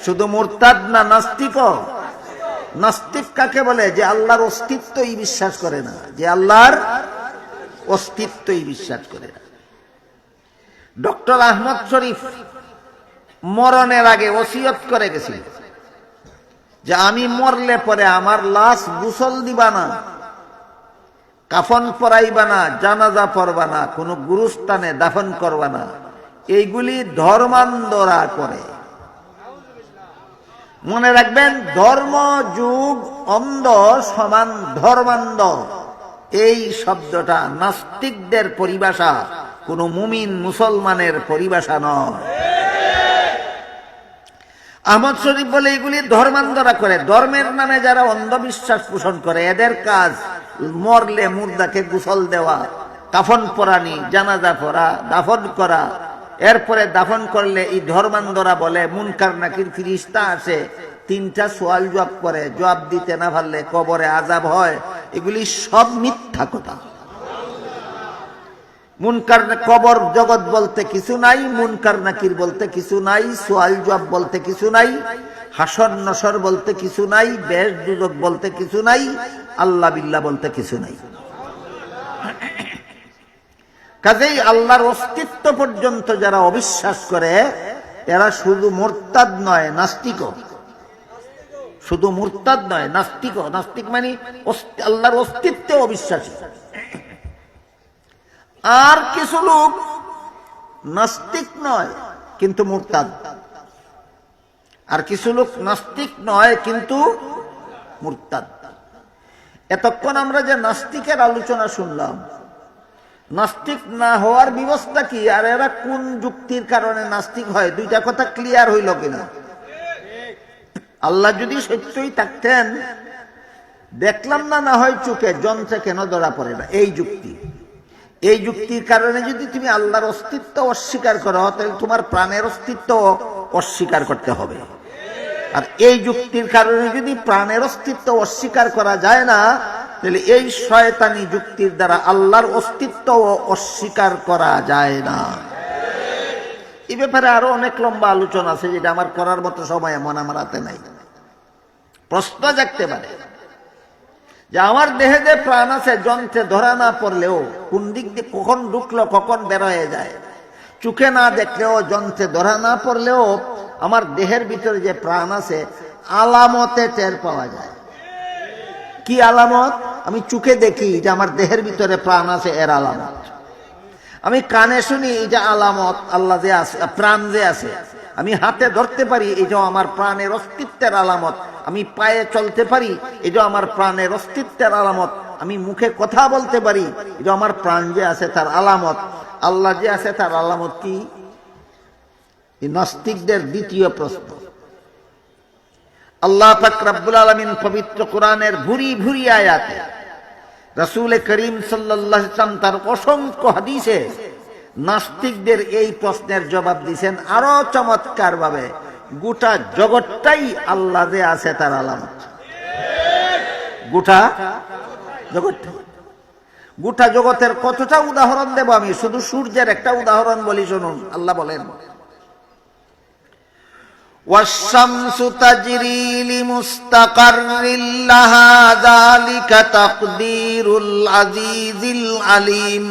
শুধু মুরতাদ না, নাস্তিকও। নাস্তিক কাকে বলে? যে আল্লাহর অস্তিত্বই বিশ্বাস করে না, যে আল্লাহর অস্তিত্বই বিশ্বাস করে না। ডক্টর আহমদ শরীফ মরণের আগে ওসিয়ত করে গেছিল যে আমি মরলে পরে আমার লাশ গোসল দিবা না, কাফন পরাইবা না, জানাজা পড়বা না, কোনো গুরুস্থানে দাফন করবা না। এইগুলি ধর্মান্ধরা করে। মনে রাখবেন, ধর্ম যুগ অন্ধ সমান ধর্মান্ধ, এই শব্দটা নাস্তিকদের পরিভাষা, কোন মুমিন মুসলমানের পরিভাষা নয়। আহমদ শরীফ বলে এগুলি ধর্মান্ধরা করে। ধর্মের নামে যারা অন্ধবিশ্বাস পোষণ করে, এদের কাজ মরলে মুর্দাকে গোসল দেওয়া, কাফন পরানি, জানাজা পড়া, দাফন করা। এরপরে দাফন করলে এই ধর্মান্ধরা বলে মুনকার নাকির ফিরিস্তা আসে, 3টা সওয়াল জবাব করে, জবাব দিতে না পারলে কবরে আযাব হয়। এগুলি সব মিথ্যা কথা। মুনকার কবর জগৎ বলতে কিছু নাই, মুনকার নাকির বলতে কিছু নাই, সওয়াল জবাব বলতে কিছু নাই, হাসর নসর বলতে কিছু নাই, বেশ দুজক বলতে কিছু নাই, আল্লাহ বিল্লাহ বলতে কিছু নাই। কাজেই আল্লাহর অস্তিত্ব পর্যন্ত যারা অবিশ্বাস করে, এরা শুধু মুরতাদ নয়, নাস্তিকও। শুধু মুরতাদ নয়, নাস্তিকও। নাস্তিক মানে আল্লাহর অস্তিত্বে অবিশ্বাসী। আর কিছু লোক নাস্তিক নয় কিন্তু মুরতাদ, আর কিছু লোক নাস্তিক নয় কিন্তু মুরতাদ। এতক্ষণ আমরা যে নাস্তিকের আলোচনা শুনলাম, নাস্তিক না হওয়ার ব্যবস্থা কি, আর এরা কোন যুক্তির কারণে নাস্তিক হয়, দুইটা কথা ক্লিয়ার হইল কিনা? আল্লাহ যদি সত্যই থাকতেন, দেখলাম না, না হয় চোখে, যন্ত্রে কেন ধরা পড়ে না, এই যুক্তি। এই যুক্তির কারণে যদি তুমি আল্লাহর অস্তিত্ব অস্বীকার করো, তাহলে তোমার প্রাণের অস্তিত্ব অস্বীকার করতে হবে। আর এই যুক্তির কারণে যদি প্রাণের অস্তিত্ব অস্বীকার করা যায় না, তাহলে এই শয়তানি যুক্তির দ্বারা আল্লাহর অস্তিত্ব অস্বীকার করা যায় না। এই ব্যাপারে আরো অনেক লম্বা আলোচনা আছে, যেটা আমার করার মতো সময় এমন আমার হাতে নাই। প্রশ্ন জাগতে পারে যে আমার দেহে যে প্রাণ আছে, যন্ত্রে ধরা না পড়লেও কোন দিক দিয়ে কখন ঢুকলো, কখন বের হয়ে যায়, চোখে না দেখলেও, যন্ত্রে ধরা না পড়লেও আমার দেহের ভিতরে যে প্রাণ আছে আলামতে টের পাওয়া যায়। কি আলামত? আমি চোখে দেখি যে আমার দেহের ভিতরে প্রাণ আছে, এর আলামত। আমি কানে শুনি, এটা আলামত আল্লাহ যে আছে, প্রাণ যে আছে। আমি হাতে ধরতে পারি, এটাও আমার প্রাণের অস্তিত্বের আলামত। আমি পায়ে চলতে পারি, এটাও আমার প্রাণের অস্তিত্বের আলামত। আমি মুখে কথা বলতে পারি, এটা আমার প্রাণ যে আছে তার আলামত। আল্লাহ যে আছে তার আলামত কি? এই নাস্তিকদের দ্বিতীয় প্রশ্ন। আল্লাহ পাক রব্বুল আলামিন পবিত্র কোরআনের ভুরি ভুরি আয়াতে, রাসূল করিম সাল্লাল্লাহু আলাইহি ওয়াসাল্লাম তার অসংখ্য হাদিসে নাস্তিকদের এই প্রশ্নের জবাব দিয়েছেন আরো চমৎকার ভাবে। গোটা জগৎটাই আল্লাহ যে আছে তার আলামত। গোটা জগৎ, গোটা জগতের কতটা উদাহরণ দেব আমি? শুধু সূর্যের একটা উদাহরণ বলি, শুনুন। আল্লাহ বলেন, والشمس تجري لمستقر لها ذلك تقدير العزيز العليم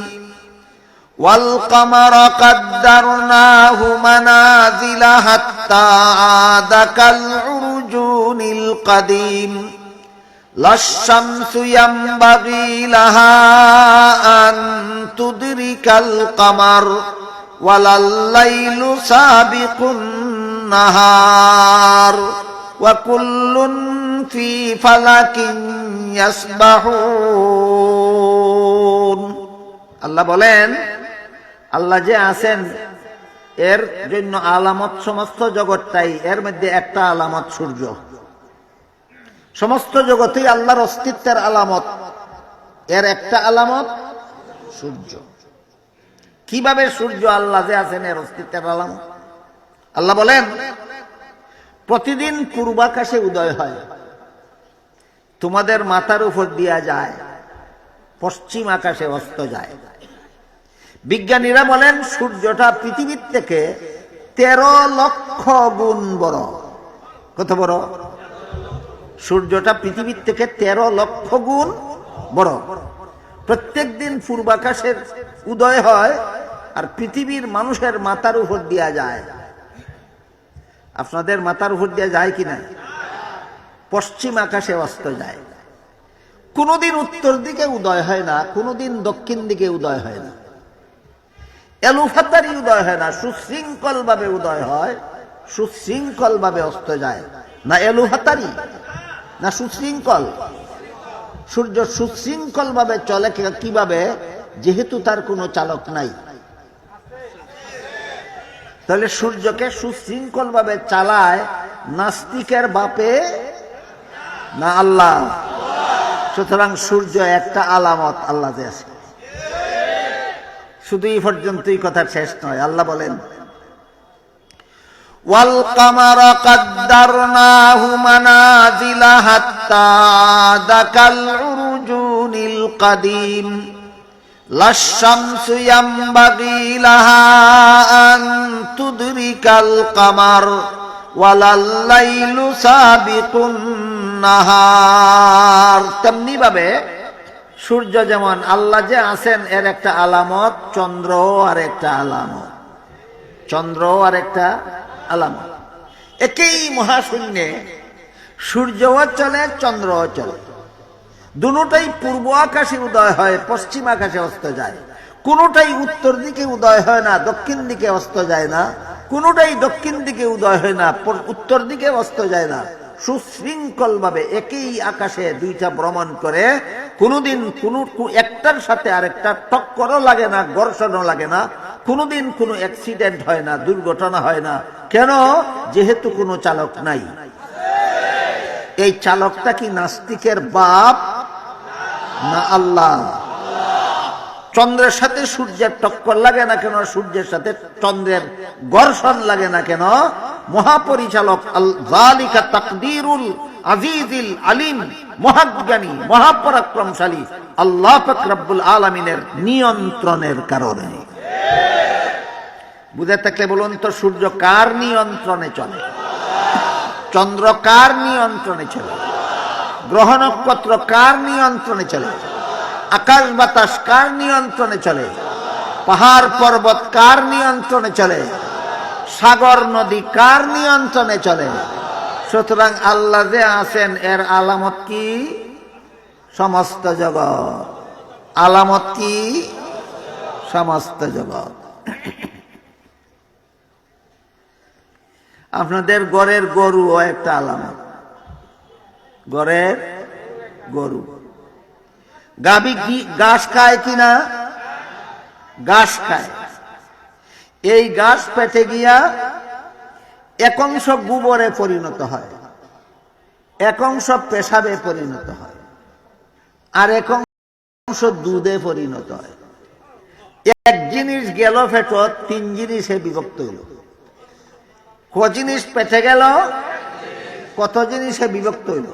والقمر قدرناه منازل حتى عاد كالعرجون القديم لا الشمس ينبغي لها أن تدرك القمر ولا الليل سابق النهار وكل في فلك يسبحون। আল্লাহ বলেন, আল্লাহ যে আছেন এর জন্য আলামত সমস্ত জগৎটাই। এর মধ্যে একটা আলামত সূর্য। সমস্ত জগতেই আল্লাহর অস্তিত্বের আলামত, এর একটা আলামত সূর্য। কিভাবে সূর্য আল্লাহ যে আছেন এর অস্তিত্বের আলামত? আল্লাহ বলেন, প্রতিদিন পূর্বাকাশে উদয় হয়, তোমাদের মাথার উপর দিয়া যায়, পশ্চিম আকাশে অস্ত যায়। বিজ্ঞানীরা বলেন সূর্যটা পৃথিবীর থেকে 13 লক্ষ গুণ বড়। কত বড়? সূর্যটা পৃথিবীর থেকে 13 লক্ষ গুণ বড়। প্রত্যেক দিন পূর্বাকাশের উদয় হয় আর পৃথিবীর মানুষের মাথার উপর দিয়া যায়। আপনাদের মাথার উপর দিয়া যায় কিনা? পশ্চিম আকাশে অস্ত যায়। কোনদিন উত্তর দিকে উদয় হয় না, কোনদিন দক্ষিণ দিকে উদয় হয় না। এলোফাতারি উদয় হয় না, সুশৃঙ্খল ভাবে উদয় হয়, সুশৃঙ্খল ভাবে অস্ত যায়। না এলোফাতারি না সুশৃঙ্খল। সূর্য সুশৃঙ্খল ভাবে চলে কিভাবে? যেহেতু তার কোনো চালক নাই। তাহলে সূর্যকে সুশৃঙ্খল ভাবে চালায় নাস্তিকের বাপে না আল্লাহ? সুতরাং সূর্য একটা আলামত আল্লাহ যে আছে। শুধু এই পর্যন্তই কথা শেষ নয়। আল্লাহ বলেন, ওয়াল কামারা কাদ্দারনাহু মানাজিলা হাত্তা দাকাল উরুজুনিল কাদিম লাশ শামসু ইয়ামবাগি লাহা আন তুদরিকাল কামার ওয়ালাল লাইলু সাবিকুন নাহার। তেমনি ভাবে সূর্য যেমন আল্লাহ যে আছেন এর একটা আলামত, চন্দ্র আর একটা আলামত। চন্দ্র আর একটা আলামত। একই মহাশূন্যে সূর্যও চলে, চন্দ্রও চলে। দুটোটাই পূর্ব আকাশে উদয় হয়, পশ্চিম আকাশে অস্ত যায়। কোনোটাই উত্তর দিকে উদয় হয় না, দক্ষিণ দিকে অস্ত যায় না। কোনোটাই দক্ষিণ দিকে উদয় হয় না, উত্তর দিকে অস্ত যায় না। সুশৃঙ্খল ভাবে একই আকাশে দুইটা ভ্রমণ করে। কোনোদিন কোনো একটার সাথে আরেকটা টক্করও লাগে না, ঘর্ষণও লাগে না। কোনোদিন কোনো অ্যাক্সিডেন্ট হয় না, দুর্ঘটনা হয় না। কেন? যেহেতু কোনো চালক নাই। এই চালকটা কি নাস্তিকের বাপ না আল্লাহ? চন্দ্রের সাথে সূর্যের টক্কর লাগে না কেন? সূর্যের সাথে চন্দ্রের ঘর্ষণ লাগে না কেন? মহাপরিচালক যালিকা তাকদীরুল আজিজিল আলিম, মহাজ্ঞানী মহাপরাক্রমশালী আল্লাহ পাক রব্বুল আলামিনের নিয়ন্ত্রণের কারণে। বুঝে থাকলে বলুন তো, সূর্য কার নিয়ন্ত্রণে চলে? চন্দ্র কার নিয়ন্ত্রণে চলে? গ্রহ নক্ষত্র কার নিয়ন্ত্রণে চলে? আকাশ বাতাস কার নিয়ন্ত্রণে চলে? পাহাড় পর্বত কার নিয়ন্ত্রণে চলে? সাগর নদী কার নিয়ন্ত্রণে চলে? সুতরাং আল্লাহ যে আছেন এর আলামত কি? সমস্ত জগৎ। আলামত কি? সমস্ত জগৎ। আপনাদের ঘরের গরুও একটা আলামত। ঘরের গরু গাভী কি ঘাস খায় কিনা? ঘাস খায়। এই ঘাস পেটে গিয়া এক অংশ গোবরে পরিণত হয়, এক অংশ পেশাবে পরিণত হয়, আর এক অংশ দুধে পরিণত হয়। এক জিনিস গেল পেটত, তিন জিনিসে বিভক্ত হইল। ক জিনিস পেটে গেল? কত জিনিসে বিভক্ত হইল?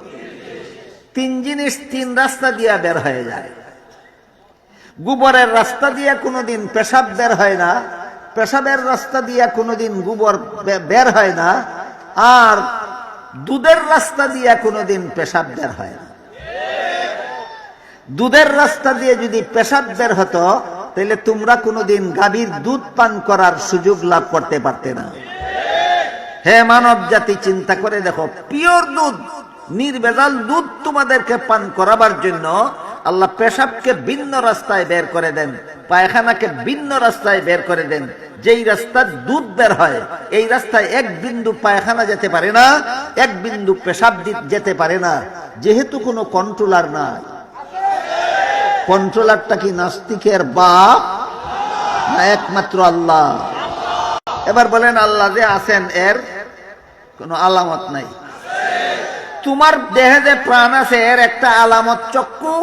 তিন জিনিস তিন রাস্তা দিয়া বের হয়ে যায়। গোবরের রাস্তা দিয়ে কোনোদিন পেশাব বের হয় না, পেশাবের রাস্তা দিয়ে কোনোদিন গোবর বের হয় না, আর দুধের রাস্তা দিয়ে কোনোদিন পেশাব বের হয় না। দুধের রাস্তা দিয়ে যদি পেশাব বের হতো তাহলে তোমরা কোনোদিন গাভীর দুধ পান করার সুযোগ লাভ করতে পারতে না। হে মানব জাতি, চিন্তা করে দেখো, পিওর দুধ, নির্ভেজাল দুধ তোমাদেরকে পান করাবার জন্য আল্লাহ পেশাবকে ভিন্ন রাস্তায় বের করে দেন, পায়খানাকে ভিন্ন রাস্তায় বের করে দেন। যেই রাস্তায় দুধ বের হয় এই রাস্তায় এক বিন্দু পায়খানা যেতে পারে না, এক বিন্দু পেশাব যেতে পারে না, যেহেতু কোনো কন্ট্রোলার নাই। কন্ট্রোলারটা কি নাস্তিকের বাপ না একমাত্র আল্লাহ? এবার বলেন, আল্লাহ যে আছেন এর কোনো আলামত নাই। তোমার দেহে যে প্রাণ আছে এর একটা আলামত চক্ষু,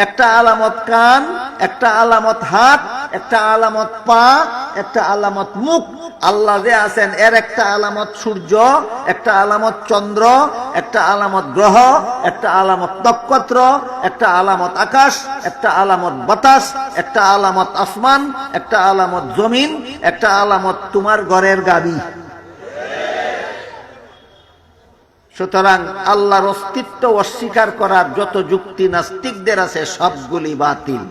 একটা আলামত কান, একটা আলামত হাত, একটা আলামত পা, একটা আলামত মুখ। আল্লাহ যে আছেন এর একটা আলামত সূর্য, একটা আলামত চন্দ্র, একটা আলামত গ্রহ, একটা আলামত নক্ষত্র, একটা আলামত আকাশ, একটা আলামত বাতাস, একটা আলামত আসমান, একটা আলামত জমিন, একটা আলামত তোমার ঘরের গাবি। সুতরাং আল্লাহর অস্তিত্ব অস্বীকার করার যত যুক্তি নাস্তিকদের আছে সবগুলি বাতিল।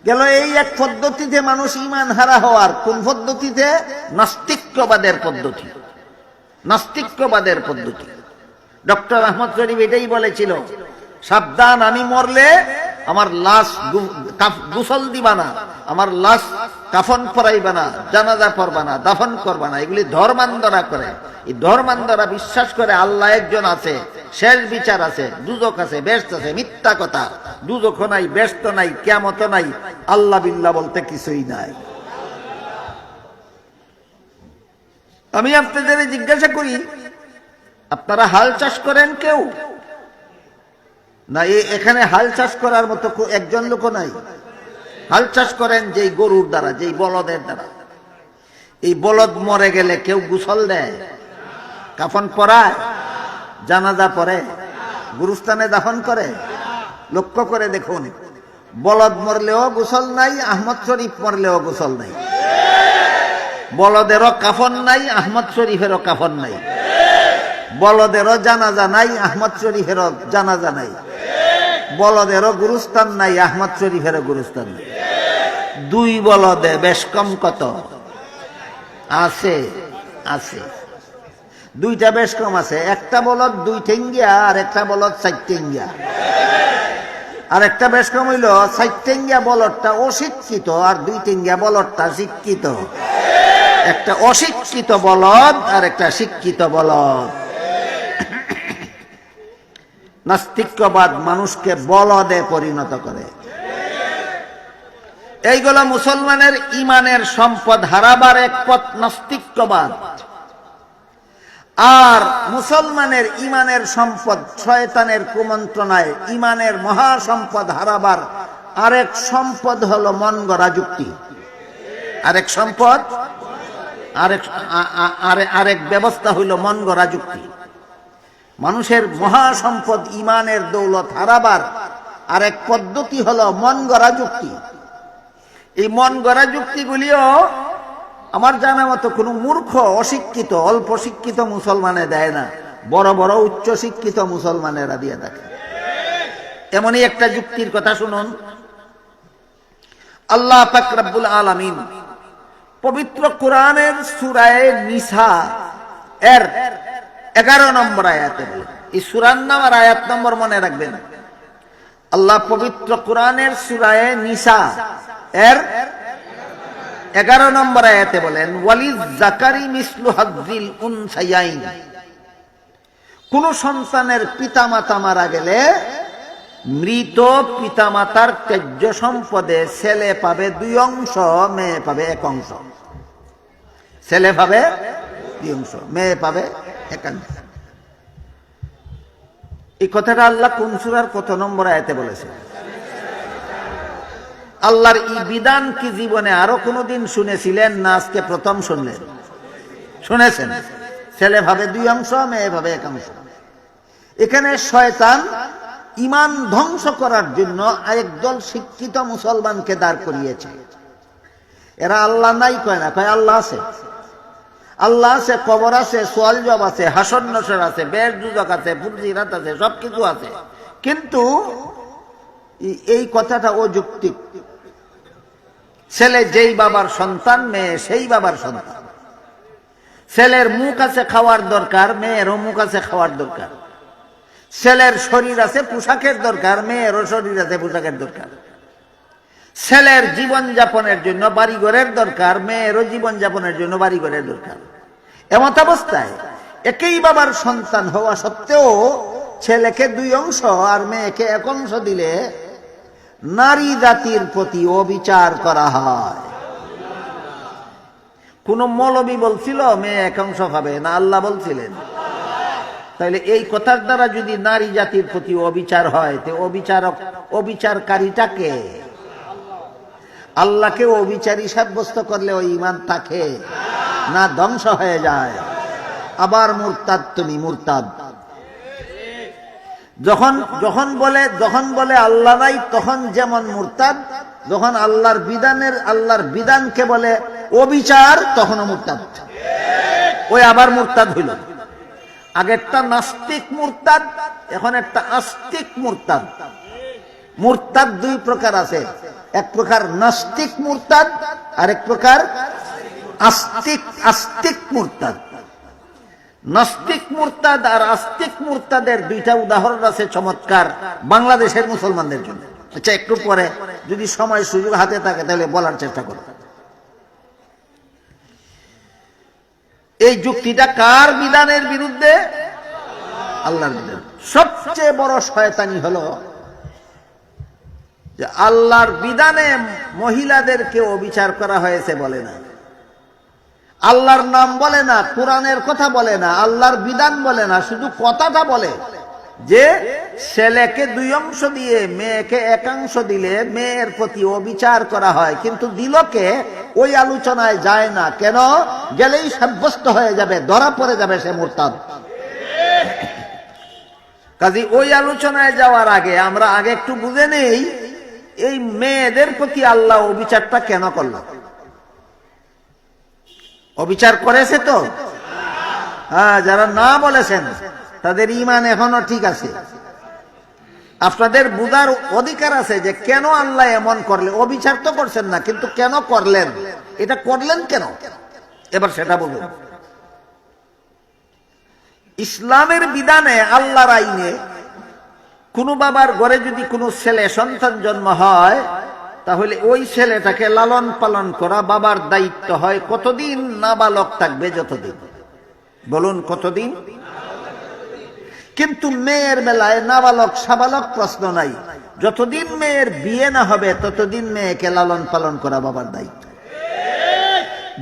গেল এই এক পদ্ধতিতে মানুষ ঈমান হারা হওয়ার। কোন পদ্ধতিতে? নাস্তিক্যবাদের পদ্ধতি। নাস্তিক্যবাদের পদ্ধতি। ডক্টর আহমদ শরীফ এটাই বলেছিল, সাবধান, আমি মরলে আমার লাশ গোসল দিবা না, আমার লাশ কাফন পরাইবা না, জানাজা পড়বা না, দাফন করবা না। এগুলি ধর্মান্ধরা করে। এই ধর্মান্ধরা বিশ্বাস করে আল্লাহ একজন আছে, শেষ বিচার আছে, দুজক আছে, বেহেশত আছে। মিথ্যা কথা। দুজক নাই, বেহেশত নাই, কিয়ামত নাই, আল্লাহ বিল্লাহ বলতে কিছুই নাই। আমি আপনাদের জিজ্ঞাসা করি, আপনারা হাল চাষ করেন কেউ না? এখানে হাল চাষ করার মতো একজন লোক নাই। হাল চাষ করেন যেই গরুর দ্বারা, যেই বলদের দ্বারা। এই বলদ মরে গেলে কেউ গোসল দেয়, কাফন পরায়, জানাজা পড়ে, গুরুস্থানে দাফন করে? লক্ষ্য করে দেখুন, বলদ মরলেও গোসল নাই, আহমদ শরীফ মরলেও গোসল নাই। বলদেরও কাফন নাই, আহমদ শরীফেরও কাফন নাই। বলদেরও জানাজা নাই, আহমদ শরীফেরও জানাজা নাই। বলদেরও গুরুস্থান নাই, আহমদ শরীফেরও গুরুস্থান নাই। দুই বলদে বেশ কম কত আছে? আছে দুইটা, বেশ কম আছে। একটা বলদ দুই ঠেঙ্গিয়া, আর একটা বলদ চার ঠেঙ্গিয়া। আর একটা বেশ কম হইল, চার ঠেঙ্গিয়া বলদটা অশিক্ষিত, আর দুই ঠেঙ্গিয়া বলদটা শিক্ষিত। একটা অশিক্ষিত বলদ আর একটা শিক্ষিত বলদ। নাস্তিক্যবাদ মানুষকে বলদে পরিণত করে। এইগুলো মুসলমানের ইমানের সম্পদ হারাবার এক পথ নাস্তিক্যবাদ। আর মুসলমানের ইমানের সম্পদ শয়তানের কুমন্ত্রণায় ইমানের মহা সম্পদ হারাবার আরেক সম্পদ হলো মন গড়া যুক্তি। আরেক সম্পদ, আরেক ব্যবস্থা হইল মন গড়া যুক্তি। মানুষের মহা সম্পদ ইমানের দৌলত হারাবার আরেক পদ্ধতি হলো মন গড়া যুক্তি। এই মন গড়া যুক্তিগুলিও আমার জানা মতো কোনো মূর্খ, অশিক্ষিত, অল্প শিক্ষিত মুসলমানে দেয় না, বড় বড় উচ্চ শিক্ষিত মুসলমানেরা দিয়ে থাকে। এমনই একটা যুক্তির কথা শুনুন। আল্লাহ পাক রব্বুল আলামিন পবিত্র কোরআনের সূরা নিসা এর 11 নম্বর আয়াতে, এই সূরার নাম আর আয়াত নম্বর মনে রাখবেন। আল্লাহ পবিত্র কোরআনের সূরা নিসা এর 11 নম্বর আয়াতে বলেন, ওয়ালিজ যাকারি মিসলু হাজ্জিল উনসায়াইন। কোন সন্তানের পিতামাতা মারা গেলে মৃত পিতামাতার ত্যায্য সম্পদে ছেলে পাবে 2 অংশ, মেয়ে পাবে 1 অংশ। ছেলে পাবে 2 অংশ, মেয়ে পাবে 1 অংশ। এই কথাটা আল্লাহ কোন সূরার কত নম্বর আয়াতে বলেছে? আল্লাহর এই বিধান কি জীবনে আরো কোনোদিন শুনেছিলেন না আজকে প্রথম শুনলেন? শুনেছেন। ছেলে ভাবে 2 অংশ, মেয়ে ভাবে 1 অংশ। এখানে শয়তান ঈমান ধ্বংস করার জন্য একদল শিক্ষিত মুসলমানকে দাঁড় করিয়েছে। এরা আল্লাহ নাই কয় না, কয় আল্লাহ আছে। আল্লাহ আছে, কবর আছে, সোয়াল জবাব আছে, হাসর নসর আছে, বের দুজক আছে, ফুরজিরাত আছে, সবকিছু আছে। কিন্তু এই কথাটা অযৌক্তিক। ছেলে যেই বাবার সন্তান, মেয়ে সেই বাবার সন্তান। ছেলের মুখ আছে খাওয়ার দরকার, মেয়েরও মুখ আছে খাওয়ার দরকার। ছেলের শরীর আছে পোশাকের দরকার, মেয়েরও শরীর আছে পোশাকের দরকার। ছেলের জীবন যাপনের জন্য বাড়িঘরের দরকার, মেয়েরও জীবন যাপনের জন্য বাড়িঘরের দরকার। এমত অবস্থায় একই বাবার সন্তান হওয়া সত্ত্বেও ছেলেকে 2 অংশ আর মেয়েকে 1 অংশ দিলে নারী জাতির প্রতি অবিচার করা হয়। কোন মৌলবী বলছিল মেয়ে 1 অংশ পাবে না? আল্লাহ বলছিলেন। তাহলে এই কথার দ্বারা যদি নারী জাতির প্রতি অবিচার হয়, তো অবিচারকারীটাকে আল্লাহকে অবিচারী সাব্যস্ত করলে ওই ঈমান থাকে না ধ্বংস হয়ে যায়? আবার মুরতাদ, তুমি মুরতাদ। যখন বলে আল্লাহ নাই তখন যেমন মুরতাদ, যখন আল্লাহর বিধানকে বলে অবিচার তখনও মুরতাদ। ওই আবার মুরতাদ হইল। আগেরটা নাস্তিক মুরতাদ, এখন একটা আস্তিক মুরতাদ। মুরতাদ 2 প্রকার আছে, এক প্রকার নাস্তিক মুরতাদ আর এক প্রকার আস্তিক মুরতাদ। নাস্তিক মুরতাদ আর আস্তিক মুরতাদের 2টা উদাহরণ আছে চমৎকার বাংলাদেশের মুসলমানদের জন্য। আচ্ছা, একটু পরে যদি সময় সুযোগ হাতে থাকে তাহলে বলার চেষ্টা করব। এই যুক্তিটা কার বিধানের বিরুদ্ধে? আল্লাহর বিধান। সবচেয়ে বড় শয়তানি হলো যে আল্লাহর বিধানে মহিলাদেরকে অবিচার করা হয়েছে বলে না, আল্লাহর নাম বলে না, কোরআনের কথা বলে না, আল্লাহর বিধান বলে না, শুধু কথাটা বলে যে ছেলেকে 2 অংশ দিয়ে মেয়েকে 1 অংশ দিলে মেয়ের প্রতি অবিচার করা হয়। কিন্তু দিলকে ওই আলোচনায় যায় না। কেন? গেলেই সাব্যস্ত হয়ে যাবে, ধরা পড়ে যাবে সে মুরতাদ। কাজে ওই আলোচনায় যাওয়ার আগে আমরা আগে একটু বুঝে নেই এই মেয়েদের প্রতি আল্লাহ অবিচারটা কেন করল। অবিচার করেছে তো? হ্যাঁ, যারা না বলেছেন তাদের ঈমান এখনো ঠিক আছে। আপনাদের বুঝার অধিকার আছে যে কেন আল্লাহ এমন করলে। অবিচার তো করছেন না, কিন্তু কেন করলেন, এটা করলেন কেন, এবার সেটা বলুন। ইসলামের বিধানে, আল্লাহর আইনে কোন বাবার ঘরে যদি কোনো ছেলে সন্তান জন্ম হয়, তাহলে ওই ছেলেটাকে লালন পালন করা বাবার দায়িত্ব হয়। কতদিন? নাবালক থাকবে যতদিন। বলুন কতদিন? কিন্তু মেয়ের বেলায় নাবালক সাবালক প্রশ্ন নাই। যতদিন মেয়ের বিয়ে না হবে ততদিন মেয়েকে লালন পালন করা বাবার দায়িত্ব।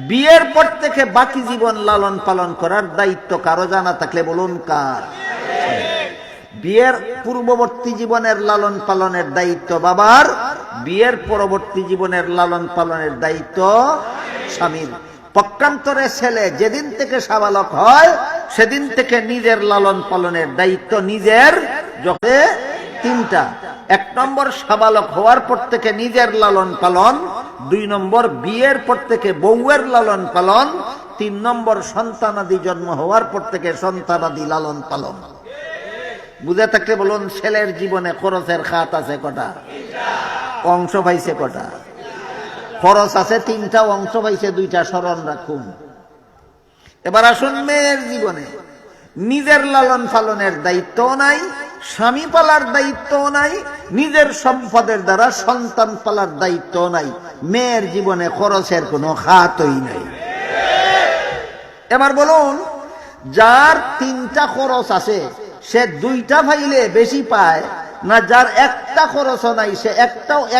বিয়ের পর থেকে বাকি জীবন লালন পালন করার দায়িত্ব কারো জানা থাকলে বলুন কার? বিয়ের পূর্ববর্তী জীবনের লালন পালনের দায়িত্ব বাবার, বিয়ের পরবর্তী জীবনের লালন পালনের দায়িত্ব স্বামীর। পক্ষান্তরে ছেলে যেদিন থেকে সাবালক হয় সেদিন থেকে নিজের লালন পালনের দায়িত্ব নিজের। যখন 3টা, 1 নম্বর সাবালক হওয়ার পর থেকে নিজের লালন পালন, 2 নম্বর বিয়ের পর থেকে বউয়ের লালন পালন, 3 নম্বর সন্তানাদি জন্ম হওয়ার পর থেকে সন্তানাদি লালন পালন। বুঝে থাকলে বলুন, ছেলের জীবনে খরচের খাত আছে কটা? অংশ পাইছে কটা? খরচ আছে, 3টা অংশ পাইছে, 2টা স্মরণ রাখুন। এবার আসুন, মেয়ের জীবনে নিজের লালন পালনের দায়িত্ব নাই, স্বামী পালার দায়িত্ব নাই, নিজের সম্পদের দ্বারা সন্তান পালার দায়িত্ব নাই, মেয়ের জীবনে খরচের কোনো খাতই নাই। এবার বলুন, যার 3টা খরচ আছে সে 2টা পাইলে বেশি পায়, না যার একটা খরচ নাই সে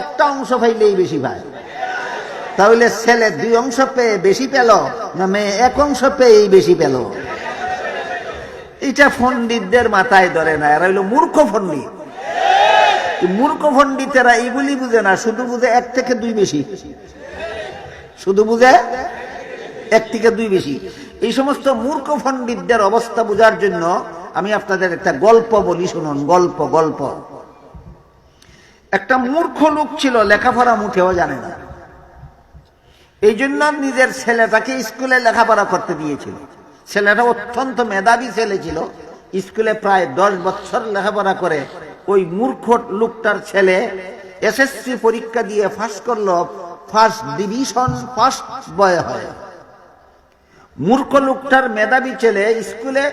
একটা অংশ পাইলেই বেশি পায়? তাহলে ছেলে 2 অংশ পেয়ে বেশি পেল, না মেয়ে 1 অংশ পেয়েই বেশি পেল? এটা পণ্ডিতদের মাথায় ধরে না, এরা হইল মূর্খ পণ্ডিত। মূর্খ পণ্ডিতেরা এইগুলি বুঝে না, শুধু বুঝে 1 থেকে 2 বেশি, শুধু বুঝে 1 থেকে 2 বেশি। এই সমস্ত মূর্খ পণ্ডিতদের অবস্থা বোঝার জন্য আমি আপনাদের একটা গল্প বলি, শুনুন। গল্প। একটা মূর্খ লোক ছিল, লেখাপড়া মুঠেও জানে না। এই জন্য নিজের ছেলেটাকে স্কুলে লেখাপড়া করতে দিয়েছিল। ছেলেটা অত্যন্ত মেধাবী ছেলে ছিল, স্কুলে প্রায় 10 বছর লেখাপড়া করে ওই মূর্খ লোকটার ছেলে এসএসসি পরীক্ষা দিয়ে পাস করলো, ফার্স্ট ডিভিশন, ফার্স্ট বয় হয়। মূর্খ লোকটার মেধাবী ছেলে স্কুলে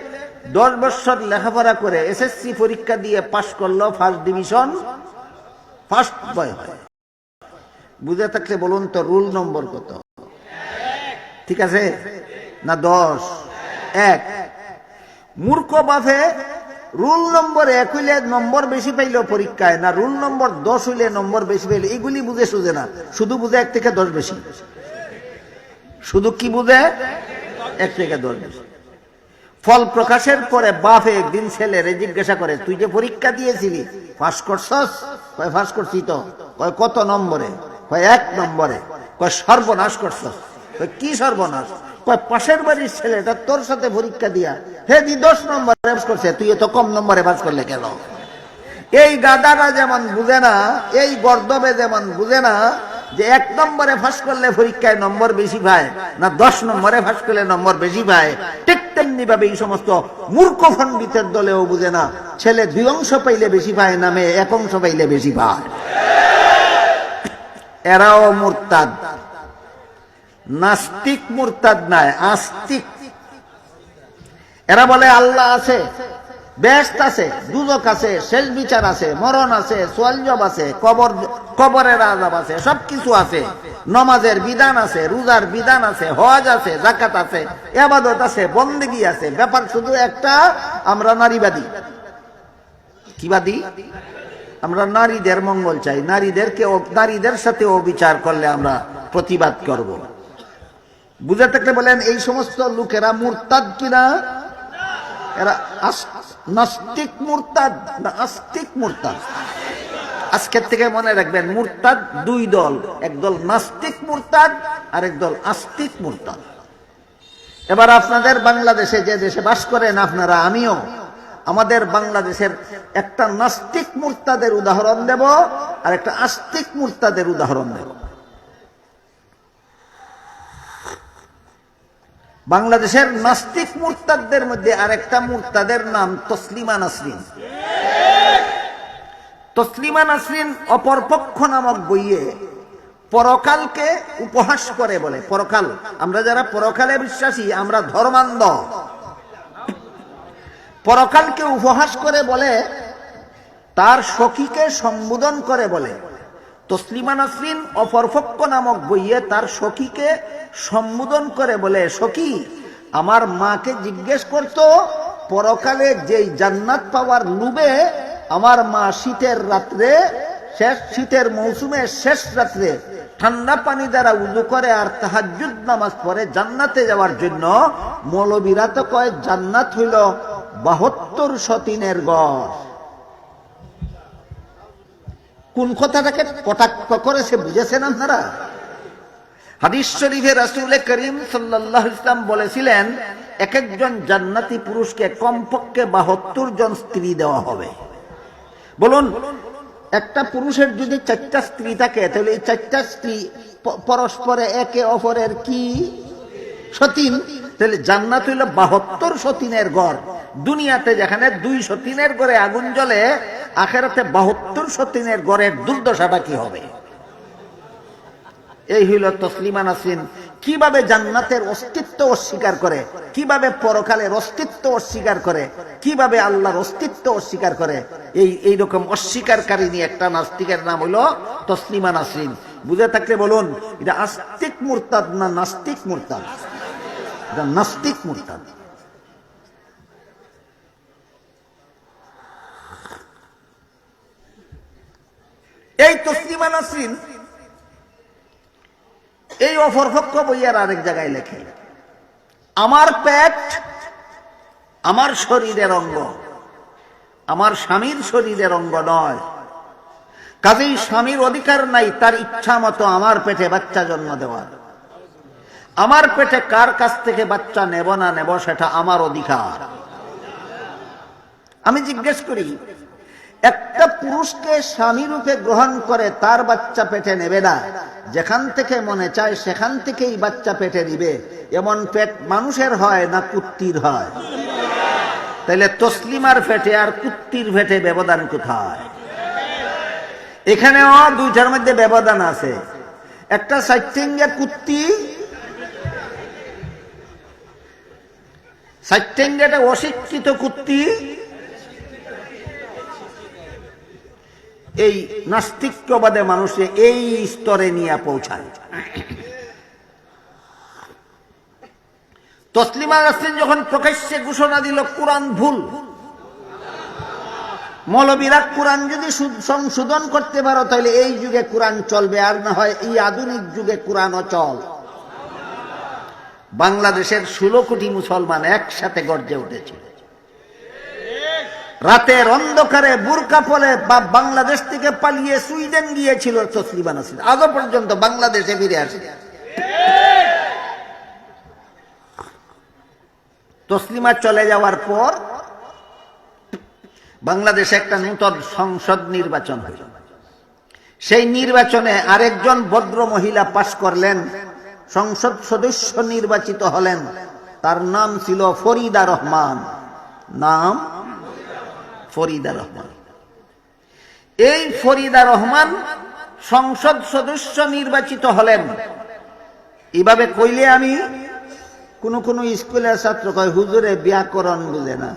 10 বছর লেখাপড়া করে এসএসসি পরীক্ষা দিয়ে পাস করলো, ফার্স্ট ডিভিশন, ফার্স্ট বয় হয়। বুঝে থাকলে বলুন তো, রুল নম্বর কত? ঠিক আছে না 10? 1। মূর্খ বাপে রুল নম্বর 1 হইলে নম্বর বেশি পাইল পরীক্ষায়, না রুল নম্বর 10 হইলে নম্বর বেশি পাইল? এগুলি বুঝে সুঝে না, শুধু বুঝে 1 থেকে 10 বেশি। শুধু কি বুঝে? 1 থেকে 10 বেশি। ফল প্রকাশের পরে বাপে একদিন ছেলেরে জিজ্ঞাসা করে, তুই যে পরীক্ষা দিয়েছিলি পাস করছস? কয় পাস করছি তো। কয় কত নম্বরে? কয় 1 নম্বরে। কয় সর্বনাশ করছস। কয় কি সর্বনাশ? কয় পাশের বাড়ির ছেলেটা তোর সাথে পরীক্ষা দিয়া হে দি 10 নম্বরে পাস করছে, তুই এত কম নম্বরে পাস করলে কেন? এই গাদাটা যেমন বুঝে না, এই গর্দবে যেমন বুঝে না যে 1 নম্বরে পাস করলে পরীক্ষায় নম্বর বেশি পায়, না 10 নম্বরে পাস করলে নম্বর বেশি পায়, ঠিক তেমনি ভাবে এই সমস্ত মূর্খ পণ্ডিতের দলেও বুঝে না ছেলে 2 অংশ পাইলে বেশি পায়, না মেয়ে 1 অংশ পাইলে বেশি পায়। এরাও মুরতাদ, নাস্তিক মুরতাদ নয়, আস্তিক। এরা বলে আল্লাহ আছে, বেহেশত আছে, দুজক আছে, শেষ বিচার আছে, মরণ আছে, সোয়ালজব আছে, কবরের আযাব আছে, সবকিছু আছে। নমাজের বিধান আছে, রোজার বিধান আছে, হজ আছে, যাকাত আছে, ইবাদত আছে, বন্দেগী আছে। ব্যাপার শুধু একটা, আমরা নারীবাদী। কি বাদী? আমরা নারীদের মঙ্গল চাই, নারীদের সাথে অবিচার করলে আমরা প্রতিবাদ করব। বুঝে থাকলে বলেন, এই সমস্ত লোকেরা মুরতাদ কিনা? এরা নাস্তিক মুরতাদ না আস্তিক মুরতাদ? আজকের থেকে মনে রাখবেন, মুরতাদ 2 দল, একদল নাস্তিক মুরতাদ আর একদল আস্তিক মুরতাদ। এবার আপনাদের বাংলাদেশে যে দেশে বাস করেন আপনারা, আমিও, আমাদের বাংলাদেশের একটা নাস্তিক মুরতাদের উদাহরণ দেব আর একটা আস্তিক মুরতাদের উদাহরণ দেব। বাংলাদেশের নাস্তিক মুরতাদদের মধ্যে আরেকটা মুরতাদের নাম তসলিমা নাসরিন। তসলিমা নাসরিন অপরপক্ষ নামক বইয়ে পরকালকে উপহাস করে বলে, পরকাল, আমরা যারা পরকালে বিশ্বাসী, আমরা ধর্মান্ধ, পরকালকে উপহাস করে বলে, তার সখীকে সম্বোধন করে বলে। তসলিমা নাসরিন অপরপক্ষ নামক বইয়ে তার সখীকে সম্বোধন করে বলে, সখী, আমার মাকে জিজ্ঞেস করতো পরকালে যেই জান্নাত পাওয়ার লোভে আমার মা শীতের রাত্রে, শীতের মৌসুমের শেষ রাত্রে ঠান্ডা পানি দ্বারা উযু করে আর তাহাজ্জুদ নামাজ পড়ে জান্নাতে যাওয়ার জন্য। মৌলবীরা তো কয় জান্নাত হইল 72 সতীনের ঘর। কোন কথাটাকে কটাক্ষ করেছে বুঝেছেন আপনারা? হাদিস শরীফে রাসূল করিম সাল্লাল্লাহু আলাইহি ওয়াসাল্লাম বলেছিলেন, এক একজন জান্নাতি পুরুষকে কমপক্ষে 72 জন স্ত্রী দেওয়া হবে। বলুন, একটা পুরুষের যদি 4টা স্ত্রী থাকে, তাহলে এই 4টা স্ত্রী পরস্পরে একে অপরের কি সতীন? তাহলে জান্নাত হইল 72 সতীনের ঘর। দুনিয়াতে যেখানে 2 সতীনের ঘরে আগুন জ্বলে, আখিরাতে 72 সতীনের ঘরের দুর্দশাটা কি হবে? এই হইল তসলিমা নাসরিন। কিভাবে জান্নাতের অস্তিত্ব অস্বীকার করে, কিভাবে পরকালের অস্তিত্ব অস্বীকার করে, কিভাবে আল্লাহর অস্তিত্ব অস্বীকার করে, এইরকম অস্বীকারী একটা নাস্তিকের নাম হইল তসলিমা নাসরিন। বুঝে থাকলে বলুন, এটা আস্তিক মুরতাদ না নাস্তিক মুরতাদ? এটা নাস্তিক মুরতাদ। এই তসলিমা নাসরিন এই অপরপক্ষ বইয়ের আরেক জায়গায় লেখে, আমার পেট আমার শরীরের অঙ্গ, আমার স্বামীর শরীরের অঙ্গ নয়, কাজেই স্বামীর অধিকার নাই তার ইচ্ছা মতো আমার পেটে বাচ্চা জন্ম দেওয়ার। আমার পেটে কার কাছ থেকে বাচ্চা নেব না নেব সেটা আমার অধিকার। আমি জিজ্ঞেস করি, একটা পুরুষকে স্বামী রূপে গ্রহণ করে তার বাচ্চা পেটে নেবে না, যেখান থেকে মনে চায় সেখান থেকেই বাচ্চা পেটে নিবে, এমন পেট মানুষের হয় না কুত্তির হয়? তাহলে তসলিমার পেটে আর কুত্তির পেটে ব্যবধান কোথায়? এখানেও দুইটার মধ্যে ব্যবধান আছে। একটা সাইটেঙ্গে কুত্তি, সাইটেঙ্গেটা অশিক্ষিত কুত্তি। এই নাস্তিক্যবাদে মানুষে এই স্তরে নিয়ে পৌঁছায়। তসলিমা নাসরিন যখন প্রকাশ্যে ঘোষণা দিল কোরআন ভুল, মৌলবীরা কোরআন যদি সংশোধন করতে পারো তাহলে এই যুগে কোরআন চলবে, আর না হয় এই আধুনিক যুগে কোরআনও চল। বাংলাদেশের 16 কোটি মুসলমান একসাথে গর্জে উঠেছিল। রাতের অন্ধকারে বুরকা পরে বাংলাদেশ থেকে পালিয়ে সুইডেন গিয়েছিল তসলিমা নাসরিন, আজও পর্যন্ত বাংলাদেশে ফিরে আসে। তসলিমা চলে যাওয়ার পর বাংলাদেশে একটা নূতন সংসদ নির্বাচন হল। সেই নির্বাচনে আরেকজন ভদ্র মহিলা পাশ করলেন, সংসদ সদস্য নির্বাচিত হলেন। তার নাম ছিল ফরিদা রহমান। নাম ফরিদা রহমান। এই ফরিদা রহমান সংসদ সদস্য নির্বাচিত হলেন। এভাবে কইলে আমি কোন কোন স্কুলের ছাত্র কয়, হুজুরে ব্যাকরণ বুঝে না।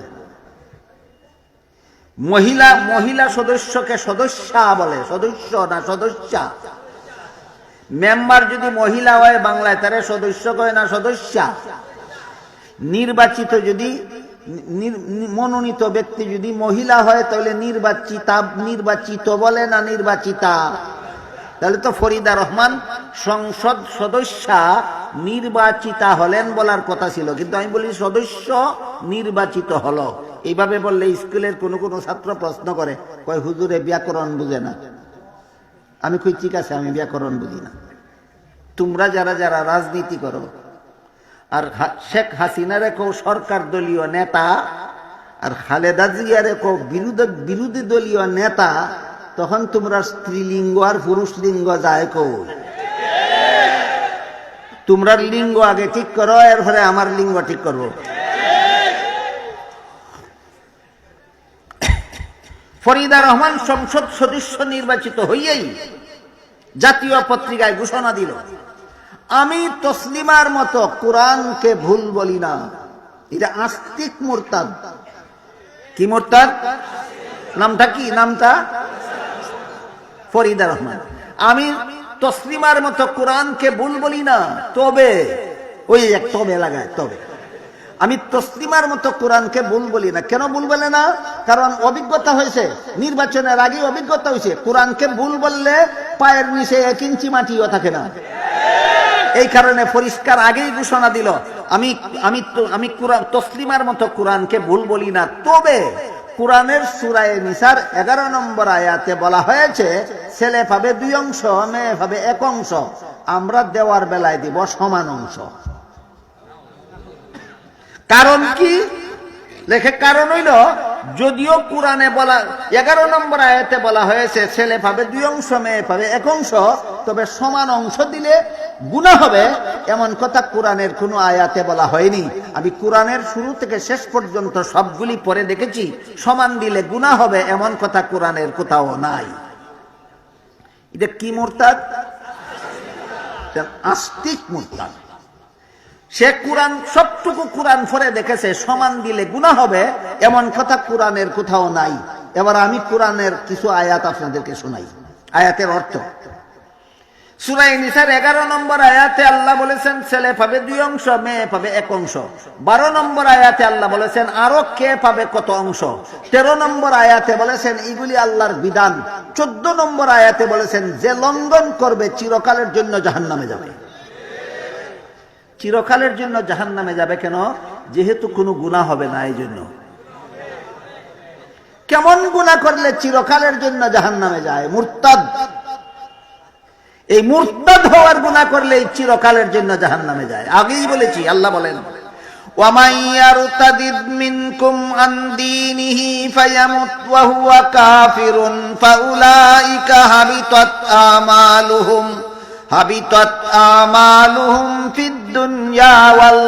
মহিলা সদস্যকে সদস্যা বলে, সদস্য না সদস্যা। মেম্বার যদি মহিলা হয় বাংলায় তারে সদস্য কয় না সদস্যা। নির্বাচিত যদি মনোনীত ব্যক্তি যদি মহিলা হয় তাহলে নির্বাচিত বলে না নির্বাচিতা। তাহলে তো ফরিদা রহমান সংসদ সদস্যা নির্বাচিতা হলেন বলার কথা ছিল, কিন্তু আমি বলি সদস্য নির্বাচিত হলো। এইভাবে বললে স্কুলের কোন কোন ছাত্র প্রশ্ন করে, কয় হুজুরে ব্যাকরণ বুঝে না। আমি কই ঠিক আছে, আমি ব্যাকরণ বুঝি না। তোমরা যারা যারা রাজনীতি করো আর শেখ হাসিনারে কেউ সরকার দলীয় নেতা আর খালেদা জিয়ারে কেউ বিরোধী দলীয় নেতা, তখন তোমরা স্ত্রীলিঙ্গ আর পুরুষ লিঙ্গ যায় কই? তোমরা লিঙ্গ আগে ঠিক করো, এরপরে আমার লিঙ্গ ঠিক করবো। ফরিদা রহমান সংসদ সদস্য নির্বাচিত হইয়াই জাতীয় পত্রিকায় ঘোষণা দিল, আমি তসলিমার মতো কোরআনকে ভুল বলি না। এটা আস্তিক মুরতাদ। কি মুরতাদ? নামটা কি? নামটা ফরিদা রহমান। আমি তসলিমার মতো কোরআনকে ভুল বলি না, তবে ওই এক তবে লাগায়, তবে আমি তসলিমার মতো কোরআনকে ভুল বলি না। কেন ভুল বলে না? কারণ অভিজ্ঞতা হয়েছে, নির্বাচনের আগে অভিজ্ঞতা হয়েছে, কোরআনকে ভুল বললে পায়ের নিচে 1 ইঞ্চি মাটিও থাকে না। এই কারণে পরিষ্কার আগেই ঘোষণা দিল, আমি তসলিমার মতো কোরআনকে ভুল বলি না। তবে কোরআনের সূরা নিসার 11 নম্বর আয়াতে বলা হয়েছে, ছেলে পাবে 2 অংশ, মেয়ে পাবে 1 অংশ। আমরা দেওয়ার বেলায় দিব সমান অংশ। কারণ কি লেখে? কারণ হইল, যদিও কোরআনে বলা 11 নম্বর আয়াতে বলা হয়েছে ছেলে পাবে 2 অংশ, মেয়ে পাবে 1 অংশ, তবে সমান অংশ দিলে গুনাহ হবে, এমন কথা কোরআনের কোনো আয়াতে বলা হয়নি। আমি কোরআনের শুরু থেকে শেষ পর্যন্ত সবগুলি পড়ে দেখেছি, সমান দিলে গুনাহ হবে এমন কথা কোরআনের কোথাও নাই। এটা কি মুরতাদ? আস্তিক মুরতাদ। সে কোরআন সবটুকু কোরআন পড়ে দেখেছে সমান দিলে গুনাহ হবে, এমন কথা কোরআনের কোথাও নাই। এবার আমি কোরআনের কিছু আয়াত আপনাদেরকে শোনাই, আয়াতের অর্থ। সূরা নিসার 11 নম্বর আয়াতে আল্লাহ বলেছেন ছেলে পাবে 2 অংশ, মেয়ে পাবে 1 অংশ। 12 নম্বর আয়াতে আল্লাহ বলেছেন আরো কে পাবে কত অংশ। 13 নম্বর আয়াতে বলেছেন এগুলি আল্লাহর বিধান। 14 নম্বর আয়াতে বলেছেন যে লঙ্ঘন করবে চিরকালের জন্য জাহান্নামে যাবে। চিরকালের জন্য জাহান্নামে যাবে কেন? যেহেতু কোনো গুনাহ হবে না, এই জন্য। কেমন গুনাহ করলে চিরকালের জন্য জাহান্নামে যায়? মুরতাদ। এই মুরতাদ হওয়ার গুনাহ করলে চিরকালের জন্য জাহান্নামে যায়। আগেই বলেছি, আল্লাহ বলেন ওয়ামান ইয়ারতাদিদ মিনকুম আন দীনিহি ফায়ামুত ওয়া হুয়া কাফিরুন ফাউলাইকা হাবিতাত আমালুহুম ফিদ দুনিয়া ওয়াল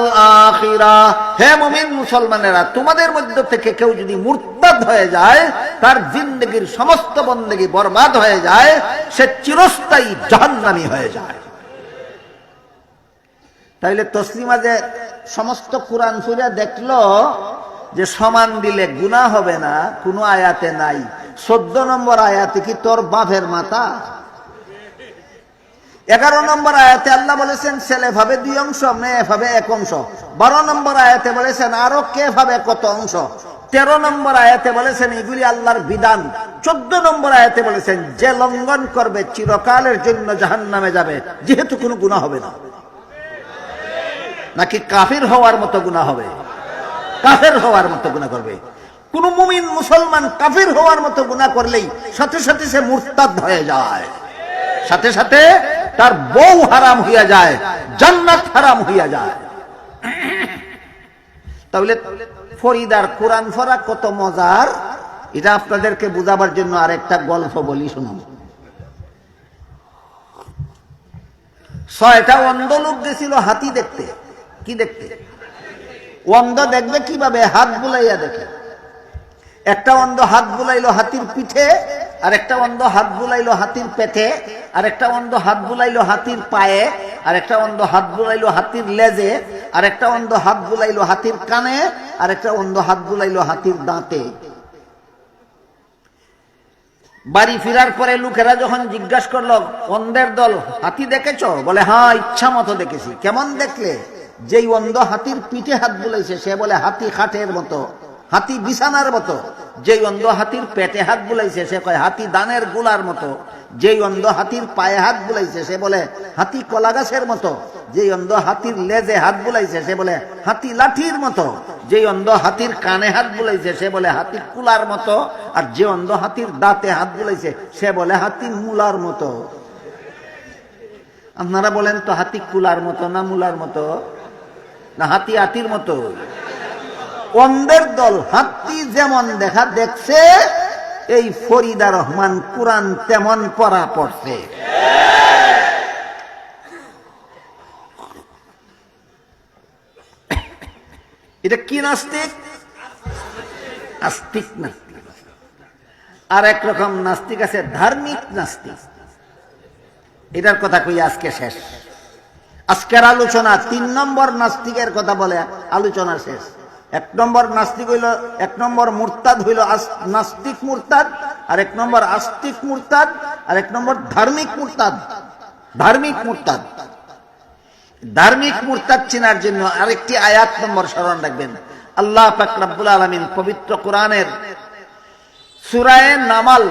আখিরাহ। হে মুমিন মুসলমানেরা, তোমাদের মধ্য থেকে কেউ যদি মুরতাদ হয়ে যায়, তার জিন্দেগীর সমস্ত বন্দেগী বরবাদ হয়ে যায়, সে চিরস্থায়ী জাহান্নামী হয়ে যায়। তাইলে তসলিমা যে সমস্ত কোরআন পড়ে দেখলো যে সমান দিলে গুনাহ হবে না, কোনো আয়াতে নাই। 14 নম্বর আয়াতে কি তোর বাপের মাথা? 11 নম্বর আয়াতে আল্লাহ বলেছেন ছেলে ভাবে 2 অংশ, মেয়ে ভাবে 1 অংশ। 12 নম্বর আয়াতে বলেছেন আরো কে ভাবে কত অংশ। 13 নম্বর আয়াতে বলেছেন এগুলি আল্লাহর বিধান। 14 নম্বর আয়াতে বলেছেন যে লঙ্ঘন করবে চিরকালের জন্য জাহান্নামে যাবে, যেহেতু কোনো গুনাহ হবে না। নাকি কাফির হওয়ার মতো গুনাহ হবে? কাফের হওয়ার মতো গুনাহ করবে। কোন মুমিন মুসলমান কাফির হওয়ার মতো গুনাহ করলেই সাথে সাথে সে মুরতাদ হয়ে যায়, সাথে সাথে তার বউ হারাম হইয়া যায়, জান্নাত হারাম হইয়া যায়। তাহলে ফরিদার কোরআন পড়া কত মজার, এটা আপনাদেরকে বুঝাবার জন্য আরেকটা গল্প বলি, শুনুন। 6টা অন্ধ লোক গেছিল হাতি দেখতে। কি দেখতে? অন্ধ দেখবে কিভাবে? হাত বুলাইয়া দেখে। একটা অন্ধ হাত বুলাইলো হাতির পিঠে, আর একটা অন্ধ হাত বুলাইলো হাতির পেটে, আর একটা অন্ধ হাত বুলাইলো হাতির পায়ে, আর একটা অন্ধ হাত বুলাইলো হাতির লেজে, আর একটা অন্ধ হাত বুলাইলো হাতির কানে, আর একটা অন্ধ হাত বুলাইলো হাতির দাঁতে। বাড়ি ফেরার পরে লোকেরা যখন জিজ্ঞাসা করলো অন্ধের দল হাতি দেখেছো? বলে হ্যাঁ, ইচ্ছা মতো দেখেছি। কেমন দেখলে? যেই অন্ধ হাতির পিঠে হাত বুলাইছে সে বলে হাতি খাটের মতো, হাতি বিছানার মতো। যেই অন্ধ হাতির পেটে হাত বুলাইছে সে কয় হাতি দানের গোলার মতো। যেই অন্ধ হাতির পায়ে হাত বুলাইছে সে বলে হাতি কলা গাছের মতো। যেই অন্ধ হাতির লেজে হাত বুলাইছে সে বলে হাতি লাঠির মতো। যেই অন্ধ হাতির কানে হাত বুলাইছে সে বলে হাতি কুলার মতো। আর যে অন্ধ হাতির দাঁতে হাত বুলাইছে সে বলে হাতি মূলার মতো। আপনারা বলেন তো হাতি কুলার মতো না মূলার মতো না হাতি হাতির মতো? অন্ধের দল হাতি যেমন দেখা দেখছে, এই ফরিদা রহমান কোরআন তেমন পড়া পড়ছে। এটা কি নাস্তিক? আস্তিক নাস্তিক। আর একরকম নাস্তিক আছে ধার্মিক নাস্তিক। এটার কথা কই আজকে শেষ। আজকের আলোচনা 3 নম্বর নাস্তিকের কথা বলে আলোচনা শেষ। 1 নম্বর নাস্তিক হইল, 1 নম্বর মুরতাদ হইল নাস্তিক মুরতাদ, আর 1 নম্বর আস্তিক মুরতাদ, আর 1 নম্বর ধার্মিক মুরতাদ। ধার্মিক মুরতাদ, ধার্মিক মুরতাদ চিনার জন্য আরেকটি আয়াত নম্বর স্মরণ রাখবেন। আল্লাহ পাক রব্বুল আলামিন পবিত্র কোরআনের সূরা নামাল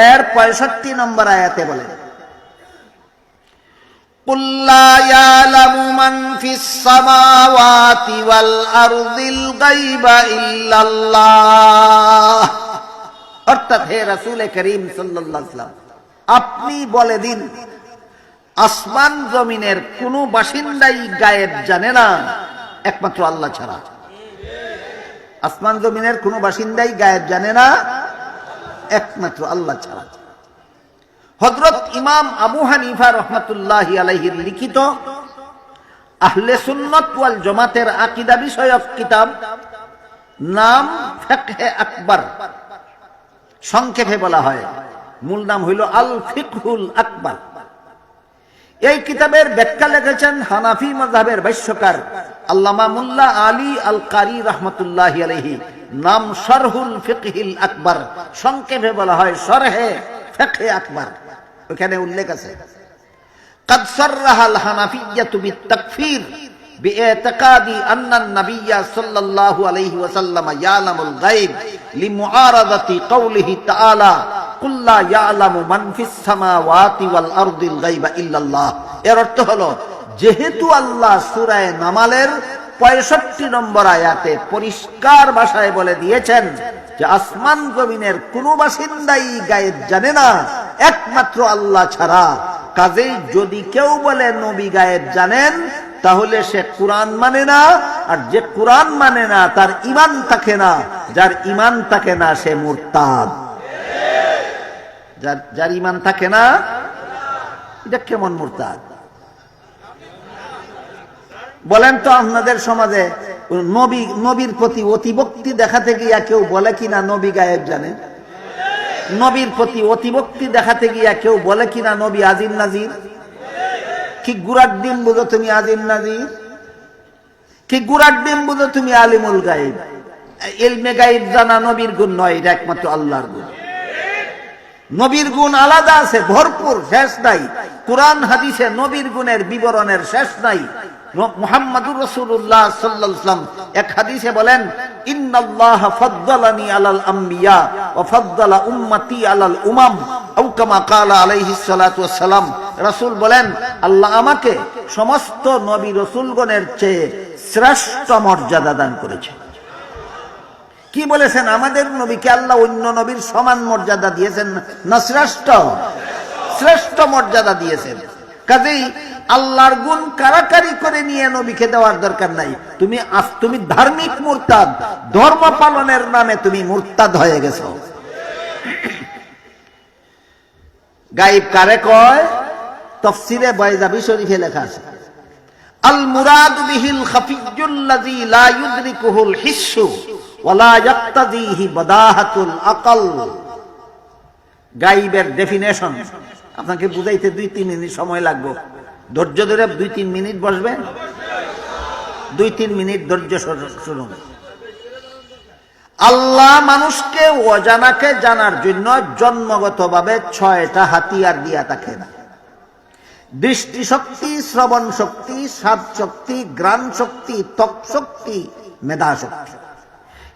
এর 65 নম্বর আয়াতে বলেন قُلْ لَا يَعْلَمُ مَنْ فِي السَّمَاوَاتِ وَالْأَرْضِ الْغَيْبَ إِلَّا اللَّهُ। অর্থাৎ হে রাসূল করিম সাল্লাল্লাহু আলাইহি ওয়াসাল্লাম, আপনি বলে দিন আসমান জমিনের কোনো বাসিন্দাই গায়েব জানে না একমাত্র আল্লাহ ছাড়া। আসমান জমিনের কোনো বাসিন্দাই গায়েব জানে না একমাত্র আল্লাহ ছাড়া। হযরত ইমাম আবু হানিফা রাহমাতুল্লাহি আলাইহির লিখিত আহলে সুন্নাত ওয়াল জামাতের আকীদা বিষয়ক কিতাব নাম ফিকহে আকবর, সংক্ষেপে বলা হয়, মূল নাম হইল আল ফিকহুল আকবর। এই কিতাবের ব্যাখ্যা লিখেছেন হানাফি মাযহাবের ভাষ্যকার আল্লামা মুল্লা আলী আল কারি রাহমাতুল্লাহি আলাইহি, নাম শারহুল ফিকহিল আকবার, সংক্ষেপে বলা হয় শরহে ফিকহে আকবর। ওখানে উল্লেখ আছে قد صرح الحنفية بالتكفير باعتقاد أن النبي صلى الله عليه وسلم يعلم الغيب لمعارضة قوله تعالى قل لا يعلم من في السماوات والأرض الغيب إلا الله। এর অর্থ হলো, যেহেতু আল্লাহ সূরা নামালের 65 নম্বর আয়াতে পরিষ্কার ভাষায় বলে দিয়েছেন যে আসমান জমিনের কোন বাসিন্দাই গায়েব জানে না একমাত্র আল্লাহ ছাড়া, কাজেই যদি কেউ বলে নবী গায়েব জানেন তাহলে সে কুরআন মানে না, আর যে কুরআন মানে না তার ঈমান থাকে না, যার ঈমান থাকে না সে মুরতাদ। যার ঈমান থাকে না, এটা কেমন মুরতাদ বলেন তো? আপনাদের সমাজে নবীর প্রতি অতিভক্তি দেখাতে গিয়া কেউ বলে কিনা নবী গায়েব জানে? নবীর প্রতি অতিভক্তি দেখাতে গিয়া কেউ বলে কিনা নবী আজিম নাজির? কি গুড়ার ডিম বুঝো তুমি আজিম নাজির? কি গুড়ার ডিম বুঝো তুমি আলিমুল গায়েব? ইলমে গায়েব জানা নবীর গুণ নয়, এটা একমাত্র আল্লাহর গুণ। নবীর গুণ আলাদা আছে, ভরপুর, শেষ নাই। কুরআন হাদিসে নবীর গুণের বিবরণের শেষ নাই। মুহাম্মাদুর রাসূলুল্লাহ সাল্লাল্লাহু আলাইহি ওয়াসাল্লাম এক হাদিসে বলেন, ইন্নাল্লাহা ফাদ্দালানি আলাল আম্বিয়া ওয়া ফাদ্দালা উম্মতি আলাল উমাম, আও কামা ক্বালা আলাইহিস সালাতু ওয়াস সালাম। রাসূল বলেন, আল্লাহ আমাকে সমস্ত নবী রাসূলগণের চেয়ে শ্রেষ্ঠ মর্যাদা দান করেছে। কি বলেছেন? আমাদের নবীকে আল্লাহ অন্য নবীর সমান মর্যাদা দিয়েছেন না শ্রেষ্ঠ? শ্রেষ্ঠ মর্যাদা দিয়েছেন। কাজেই আল্লাহর গুণ কারাকারি করে নিয়ে নবীকে দেওয়ার দরকার নাই। তুমি ধার্মিক মুরতাদ, ধর্ম পালনের নামে তুমি মুরতাদ হয়ে গেছো। গায়েব কারে কয়? তাফসীরে বাইজাবি শরীফে লেখা আছে, আল মুরাদ বিহিল খাফিয়্যুল্লাযী লা ইউদরিকুহুল হিসসু ওয়া লা ইয়াক্তাযীহি বাদাহাতুল আকল। গায়েবের ডেফিনেশন আপনাকে বুঝাইতে 2-3 মিনিট সময় লাগবে। ধৈর্য ধরে 2-3 মিনিট বসবেন, 2-3 মিনিট ধৈর্য শুনুন। আল্লাহ মানুষকে অজানাকে জানার জন্য জন্মগতভাবে 6টা হাতিয়ার দিয়া থাকেন: দৃষ্টি শক্তি, শ্রবণ শক্তি, স্বাদ শক্তি, ঘ্রাণ শক্তি, ত্বক শক্তি, মেধা শক্তি।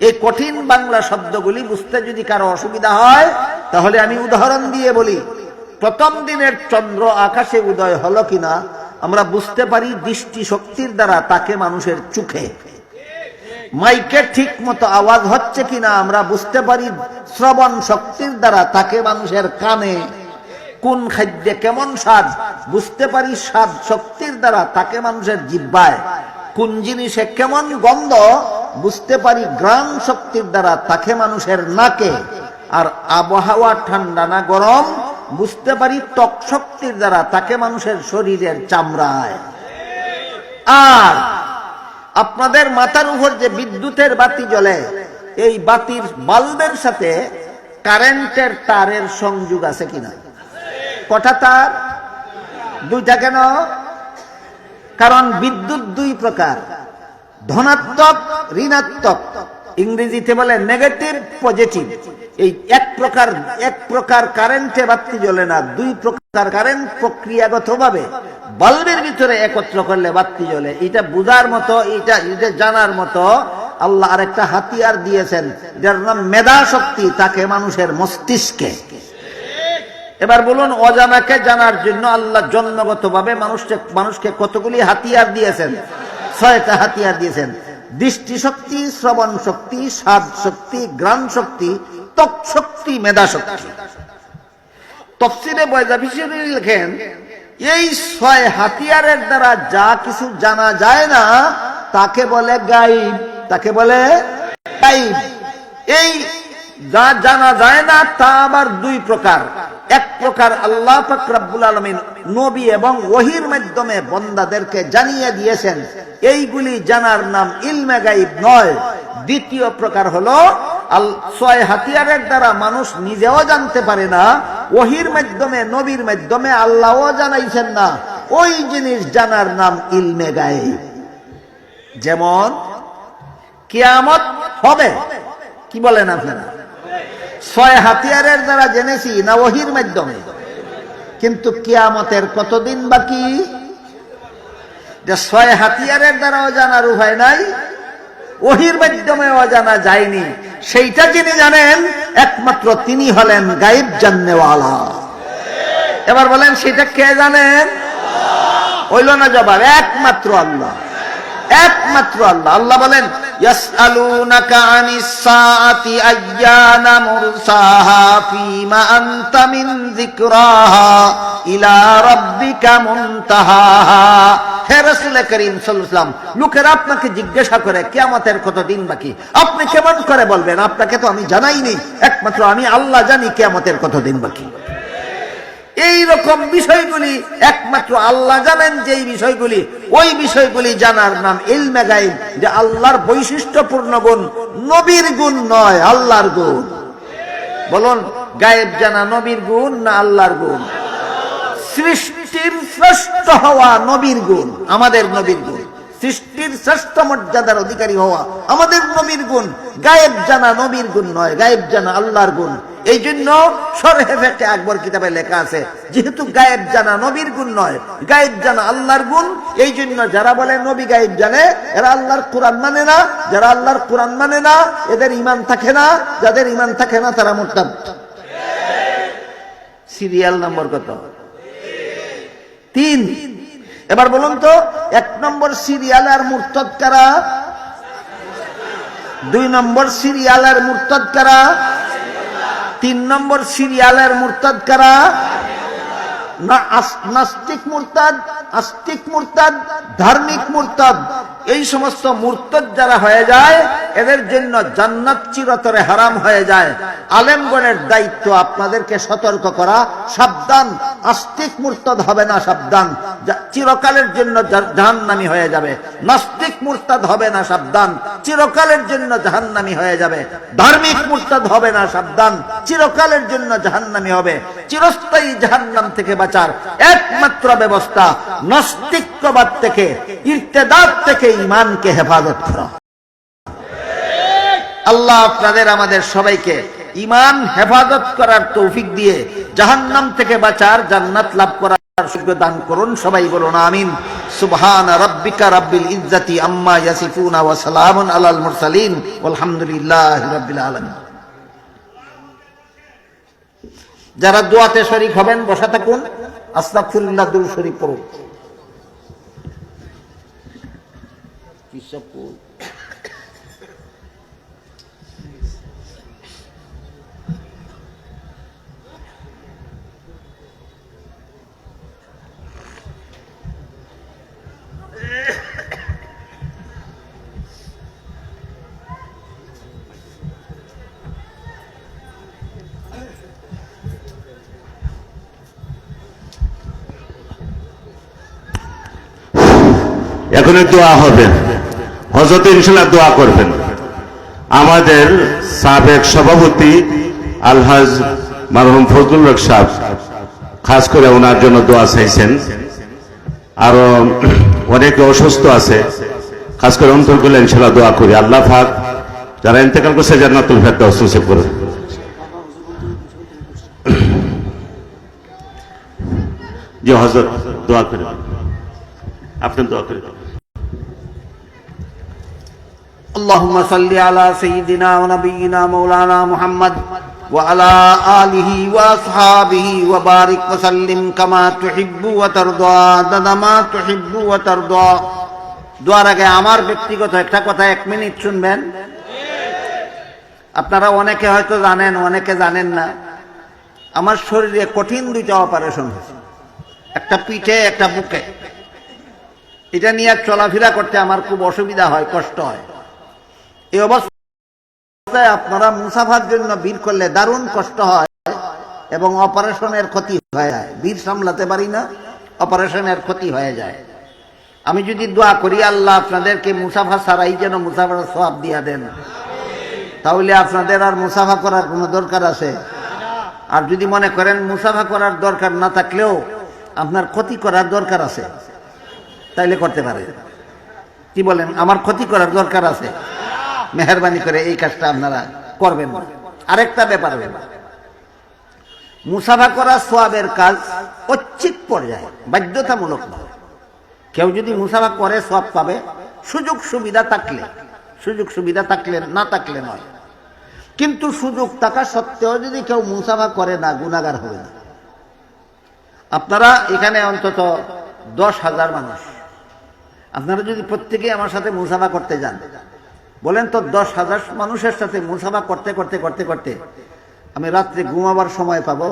এই কঠিন বাংলা শব্দগুলি বুঝতে যদি কারো অসুবিধা হয় তাহলে আমি উদাহরণ দিয়ে বলি। প্রথম দিনের চন্দ্র আকাশে উদয় হলো কিনা আমরা বুঝতে পারি দৃষ্টি শক্তির দ্বারা, তাকে মানুষের চোখে। মাইকে ঠিক মতো আওয়াজ হচ্ছে কিনা আমরা বুঝতে পারি শ্রবণ শক্তির দ্বারা, তাকে মানুষের কানে। কোন খাদ্যে কেমন স্বাদ বুঝতে পারি স্বাদ শক্তির দ্বারা, তাকে মানুষের জিহ্বায়। কোন জিনিসে কেমন গন্ধ বুঝতে পারি ঘ্রাণ শক্তির দ্বারা, তাকে মানুষের নাকে। আর আবহাওয়া ঠান্ডা না গরম বুঝতে পারি ত্বক শক্তির দ্বারা, তাকে মানুষের শরীরের চামড়ায়। আর আপনাদের মাথার উপর যে বিদ্যুতের বাতি জ্বলে, এই বাতির বাল্বের সাথে কারেন্টের তারের সংযোগ আছে কিনা? কটা তার? 2টা। কেন? কারণ বিদ্যুৎ 2 প্রকার, ধনাত্মক, ঋণাত্মক। ইংরেজিতে বলে নেগেটিভ, পজিটিভ। এই এক প্রকার কারেন্টে বাতি জ্বলে না, 2 প্রকার কারেন্ট প্রক্রিয়াগতভাবে বাল্বের ভিতরে একত্র করলে বাতি জ্বলে। এটা বুঝার মতো, এটা জানার মতো আল্লাহ আরেকটা হাতিয়ার দিয়েছেন, যার নাম মেধা শক্তি, তাকে মানুষের মস্তিষ্কে। এবার বলুন, অজানাকে জানার জন্য আল্লাহ জন্মগতভাবে মানুষকে কতগুলি হাতিয়ার দিয়েছেন? 6টা হাতিয়ার দিয়েছেন: দৃষ্টি শক্তি, শ্রবণ শক্তি, স্বাদ শক্তি, ঘ্রাণ শক্তি, ত্বক শক্তি, মেধা শক্তি। তাফসীরে বাইজাবি লেখেন, এই 6 হাতিয়ারের দ্বারা যা কিছু জানা যায় না তাকে বলে গায়েব। তাকে বলে গায়েব। এই যা জানা যায় না তা আবার 2 প্রকার। এক প্রকার আল্লাহ পাক রব্বুল আলামিন নবী এবং ওহীর মাধ্যমে বান্দাদেরকে জানিয়ে দিয়েছেন, এইগুলি জানার নাম ইলমে গায়েব নয়। দ্বিতীয় প্রকার হলো 6 হাতিয়ারের দ্বারা মানুষ নিজেও জানতে পারে না, ওহীর মাধ্যমে, নবীর মাধ্যমে আল্লাহও জানাইছেন না, ওই জিনিস জানার নাম ইলমে গায়েব। যেমন কিয়ামত হবে, কি বলেন আপনারা? 6 হাতিয়ারের দ্বারা জেনেছি না ওহীর মাধ্যমে? কিন্তু কিয়ামতের কতদিন বাকি? যে 6 হাতিয়ারের দ্বারাও জানার উপায় নাই, ওহীর মাধ্যমেও জানা যায়নি, সেইটা যিনি জানেন একমাত্র তিনি হলেন গায়েব জাননেওয়ালা। এবার বলেন সেটা কে জানেন? হইল না জবাব? একমাত্র আল্লাহ, একমাত্র আল্লাহ। আল্লাহ বলেন ইয়াসআলুনাকা আনিস সাআতি আইয়ানা মুরসাহা ফীমা আনতা মিন যিকরাহা ইলা রাব্বিকা মুনতাহাহা। হে রাসূল করিম সাল্লাল্লাহু আলাইহি ওয়াসাল্লাম, লোকেরা আপনাকে জিজ্ঞাসা করে কিয়ামতের কতদিন বাকি, আপনি কেমন করে বলবেন? আপনাকে তো আমি জানাইনি, একমাত্র আমি আল্লাহ জানি কিয়ামতের কতদিন বাকি। এই রকম বিষয়গুলি একমাত্র আল্লাহ জানেন। যেই বিষয়গুলি, ওই বিষয়গুলি জানার নাম ইলমে গায়েব। যে আল্লাহর বৈশিষ্ট্যপূর্ণ গুণ, নবীর গুণ নয়, আল্লাহর গুণ। বলুন, গায়েব জানা নবীর গুণ না আল্লাহর গুণ? সৃষ্টির শ্রেষ্ঠ হওয়া নবীর গুণ, আমাদের নবীর গুণ। সৃষ্টির শ্রেষ্ঠ মর্যাদার অধিকারী হওয়া আমাদের নবীর গুণ। গায়েব জানা নবীর গুণ নয়, গায়েব জানা আল্লাহর গুণ। এই জন্য শরহে ফিকহে আকবর কিতাবে লেখা আছে, যেহেতু গায়েব জানা নবীর গুণ নয়, গায়েব জানা আল্লাহর গুণ, এই জন্য যারা বলে নবী গায়েব জানে, এরা আল্লাহর কোরআন মানে না। যারা আল্লাহর কোরআন মানে না, এদের ঈমান থাকে না। যাদের ঈমান থাকে না তারা মুরতাদ। সিরিয়াল নম্বর কত? 3। এবার বলুন তো, 1 নম্বর সিরিয়ালের মুরতাদ কারা? 2 নম্বর সিরিয়ালের মুরতাদ কারা? 3 নম্বর সিরিয়ালের মুরতাদ কারা? না নাস্তিক মুরতাদ, আস্তিক মুরতাদ, ধার্মিক মুরতাদ। এই সমস্ত মুরতাদ যারা হয়ে যায়, এদের জন্য জান্নাত চিরতরে হারাম হয়ে যায়। আলেমগণের দায়িত্ব আপনাদেরকে সতর্ক করা, সাবধান, আস্তিক মুরতাদ হবে না, সাবধান, চিরকালের জন্য জাহান্নামী হয়ে যাবে। নাস্তিক মুরতাদ হবে না, সাবধান, চিরকালের জন্য জাহান্নামী হয়ে যাবে। ধার্মিক মুরতাদ হবে না, সাবধান, চিরকালের জন্য জাহান্নামী হবে। চিরস্থায়ী জাহান্নাম থেকে বাঁচার একমাত্র ব্যবস্থা নাস্তিকবাদ থেকে, ইরতিদাদ থেকে ঈমানকে হেফাজত করা। আল্লাহ আপনাদের আমাদের সবাইকে ঈমান হেফাজত করার তৌফিক দিয়ে জাহান্নাম থেকে বাঁচার, জান্নাত লাভ করার সুযোগ দান করুন। সবাই বলুন আমিন। সুবহানা রাব্বিকা রাব্বিল ইজ্জাতি আম্মা ইয়াসিফুনা ওয়া সালামুন আলাল মুরসালিন ওয়ালহামদুলিল্লাহি রাব্বিল আলামিন। যারা দোয়াতে শরীক হবেন বসা থাকুন, আস্তাগফিরুল্লাহ দুরূদ শরীফ পড়ুন। এখন দোয়া হবে, হযরত ইনশাআল্লাহ দোয়া করবেন। আমাদের সাবেক সভাপতি আলহাজ মারহুম ফজলুল হক সাহেব খাস করে ওনার জন্য দোয়া চাইছেন। আরো অনেকে অসুস্থ আছে, খাস করে অন্তরগুলো ইনশাআল্লাহ দোয়া করি। আল্লাহ পাক যারা ইন্তেকাল করছে জান্নাতুল ফেরদাউস নসিব করুন। জি হযরত দোয়া করেন, আপনি দোয়া করেন। اللهم صل على سيدنا ونبينا مولانا محمد وعلى آله وأصحابه وبارك وسلم كما تحب وترضى عدد ما تحب وترضى। দোয়ার আগে আমার ব্যক্তিগত একটা কথা 1 মিনিট শুনবেন। আপনারা অনেকে হয়তো জানেন, অনেকে জানেন না, আমার শরীরে কঠিন 2টা অপারেশন হয়েছে, একটা পিঠে একটা বুকে। এটা নিয়ে চলাফেরা করতে আমার খুব অসুবিধা হয়, কষ্ট হয়। এই অবস্থায় আপনারা মুসাফার জন্য ভিড় করলে দারুণ কষ্ট হয় এবং অপারেশনের ক্ষতি হয়ে যায়। ভিড় সামলাতে পারি না, অপারেশনের ক্ষতি হয়ে যায়। আমি যদি দোয়া করি আল্লাহ আপনাদেরকে মুসাফা ছাড়াই যেন মুসাফার সওয়াব দিয়া দেন, তাহলে আপনাদের আর মুসাফা করার কোনো দরকার আছে? আর যদি মনে করেন মুসাফা করার দরকার না থাকলেও আপনার ক্ষতি করার দরকার আছে, তাইলে করতে পারে। কি বলেন? আমার ক্ষতি করার দরকার আছে, মেহেরবানি করে এই কাজটা আপনারা করবেন না। আরেকটা ব্যাপার, মুসাফা করা সওয়াবের কাজ ঐচ্ছিক পর্যায়ে, বাধ্যতামূলক নয়। কেউ যদি মুসাফা করে সওয়াব পাবে, সুযোগ সুবিধা থাকলে না থাকলে নয়। কিন্তু সুযোগ থাকা সত্ত্বেও যদি কেউ মুসাফা করে না, গুনাহগার হবে না। আপনারা এখানে অন্তত 10,000 মানুষ, আপনারা যদি প্রত্যেকে আমার সাথে মুসাফা করতে যান, বলেন তো 10,000 মানুষের সাথে মুসাফা করতে করতে করতে করতে আমি রাত্রে ঘুমাবার সময় পাবো?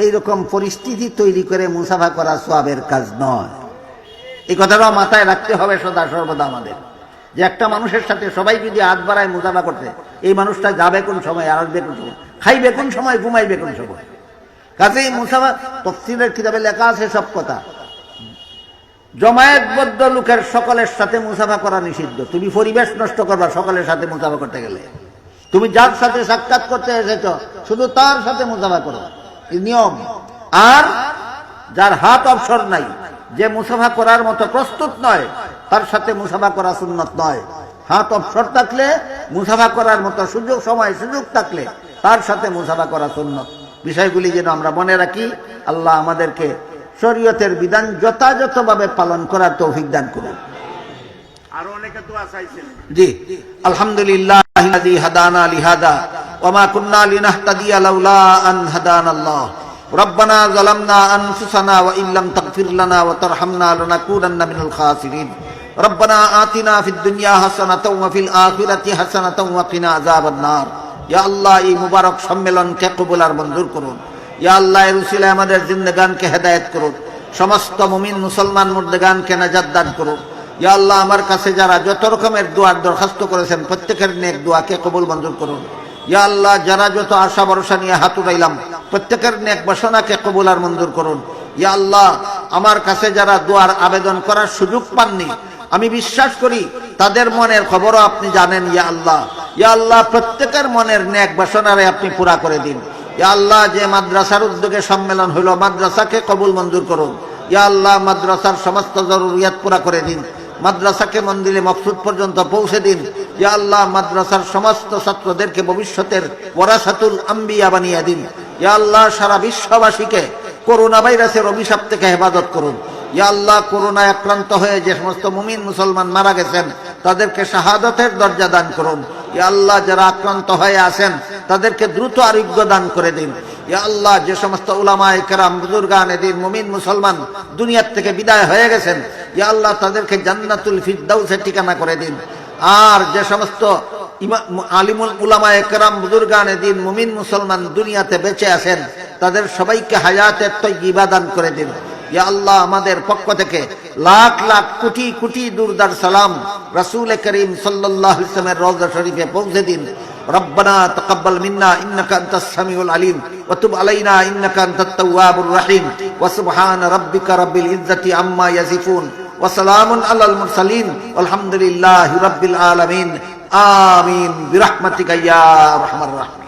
এইরকম পরিস্থিতি তৈরি করে মুসাফা করা সওয়াবের কাজ নয়। এই কথাটাও মাথায় রাখতে হবে সদা সর্বদা আমাদের, যে একটা মানুষের সাথে সবাই যদি হাত বাড়ায় মুসাফা করতে, এই মানুষটা যাবে কোন সময়, আর আসবে কোন সময়, খাইবে কোন সময়, ঘুমাইবে কোন সময়। কাজেই মুসাফা তাফসীরের কিতাবে লেখা আছে সব কথা। জমায়েতবদ্ধ লোকের সকলের সাথে মুসাফা করা নিষিদ্ধ। তুমি পরিবেশ নষ্ট করবা সকলের সাথে মুসাফা করতে গেলে। তুমি যার সাথে সাক্ষাৎ করতে এসেছ শুধু তার সাথে মুসাফা করো, এই নিয়ম। আর যার হাত অবসর নাই, যে মুসাফা করার মতো প্রস্তুত নয়, তার সাথে মুসাফা করা সুন্নত নয়। হাত অবসর থাকলে, মুসাফা করার মতো সুযোগ থাকলে তার সাথে মুসাফা করা সুন্নত। বিষয়গুলি যেন আমরা মনে রাখি। আল্লাহ আমাদেরকে শরীয়তের বিধান যথাযথভাবে পালন করার তৌফিক দান করুন। আরো অনেকে দোয়া চাইছেন। জি, আলহামদুলিল্লাহিল্লাযী হাদানা লিহাদা ওয়া মা কুন্না লিনাহতাদিয়া লাউলা আন হাদানাল্লাহ। রব্বানা যালামনা আনফুসানা ওয়া ইল্লাম তাগফির লানা ওয়া তারহামনা লানাকুনান্না মিনাল খাসিরিন। রব্বানা আতিনা ফিদ দুনিয়া হাসানাতাও ওয়া ফিল আখিরাতি হাসানাতাও ওয়া কিনা আযাবান নার। ইয়া আল্লাহ, এই মুবারক সম্মেলনকে কবুল আর মঞ্জুর করুন। ইয়া আল্লাহ, এর উসিলায় আমাদের জিন্দেগানকে হেদায়েত করুন। সমস্ত মুমিন মুসলমান মুর্দেগানকে নাজাত দান করুন। ইয়া আল্লাহ, আমার কাছে যারা যত রকমের দোয়ার দরখাস্ত করেছেন প্রত্যেকের নেক দোয়াকে কবুল মঞ্জুর করুন। ইয়া আল্লাহ, যারা যত আশা ভরসা নিয়ে হাত উঠাইলাম প্রত্যেকের নেক বাসনাকে কবুল আর মঞ্জুর করুন। ইয়া আল্লাহ, আমার কাছে যারা দোয়ার আবেদন করার সুযোগ পাননি, আমি বিশ্বাস করি তাদের মনের খবরও আপনি জানেন। ইয়া আল্লাহ, প্রত্যেকের মনের নেক বাসনারে আপনি পুরা করে দিন। ইয়া আল্লাহ, যে মাদ্রাসার উদ্যোগে সম্মেলন হইল, মাদ্রাসাকে কবুল মঞ্জুর করুন। ইয়া আল্লাহ, মাদ্রাসার সমস্ত জরুরিয়াত পুরা করে দিন। মাদ্রাসাকে মন্দিরে মকসুদ পর্যন্ত পৌঁছে দিন। ইয়া আল্লাহ, মাদ্রাসার সমস্ত ছাত্রদেরকে ভবিষ্যতের ওয়ারাসাতুল আম্বিয়া বানিয়ে দিন। ইয়া আল্লাহ, সারা বিশ্ববাসীকে করোনা ভাইরাসের অভিশাপ থেকে হেফাজত করুন। ইয়া আল্লাহ, করোনায় আক্রান্ত হয়ে যে সমস্ত মুমিন মুসলমান মারা গেছেন তাদেরকে শাহাদাতের দরজা দান করুন। ইয়া আল্লাহ, যারা আক্রান্ত হয়ে আছেন তাদেরকে দ্রুত আরোগ্য দান করে দিন। ইয়া আল্লাহ, যে সমস্ত উলামায়ে কেরাম বুজুর্গানে দ্বীন মুমিন মুসলমান দুনিয়ার থেকে বিদায় হয়ে গেছেন, ইয়া আল্লাহ, তাদেরকে জান্নাতুল ফিরদাউসে ঠিকানা করে দিন। আর যে সমস্ত আলিমুল উলামায়ে কেরাম বুজুর্গানে দ্বীন মুমিন মুসলমান দুনিয়াতে বেঁচে আছেন তাদের সবাইকে হায়াতের তাইয়্যিবা দান করে দিন। ইয়া আল্লাহ, আমাদের পক্ষ থেকে লাখ লাখ কোটি কোটি দুরুদ সালাম রাসূল করিম সাল্লাল্লাহু আলাইহি ওয়াসাল্লামের রওজা শরীফে পৌঁছে দিন। রব্বানা তাকাব্বাল মিন্না ইন্নাকা আনতাস সামিউল আলিম ওয়া তুব আলাইনা ইন্নাকা আনতাত তাওয়াবুর রহিম ওয়া সুবহানা রাব্বিকা রাব্বিল ইজ্জাতি আম্মা ইয়াসিফুন ওয়া সালামুন আলাল মুরসালিন আলহামদুলিল্লাহি রাব্বিল আলামিন। আমিন বিরহমাতিকা ইয়া আরহামার রাহিমিন।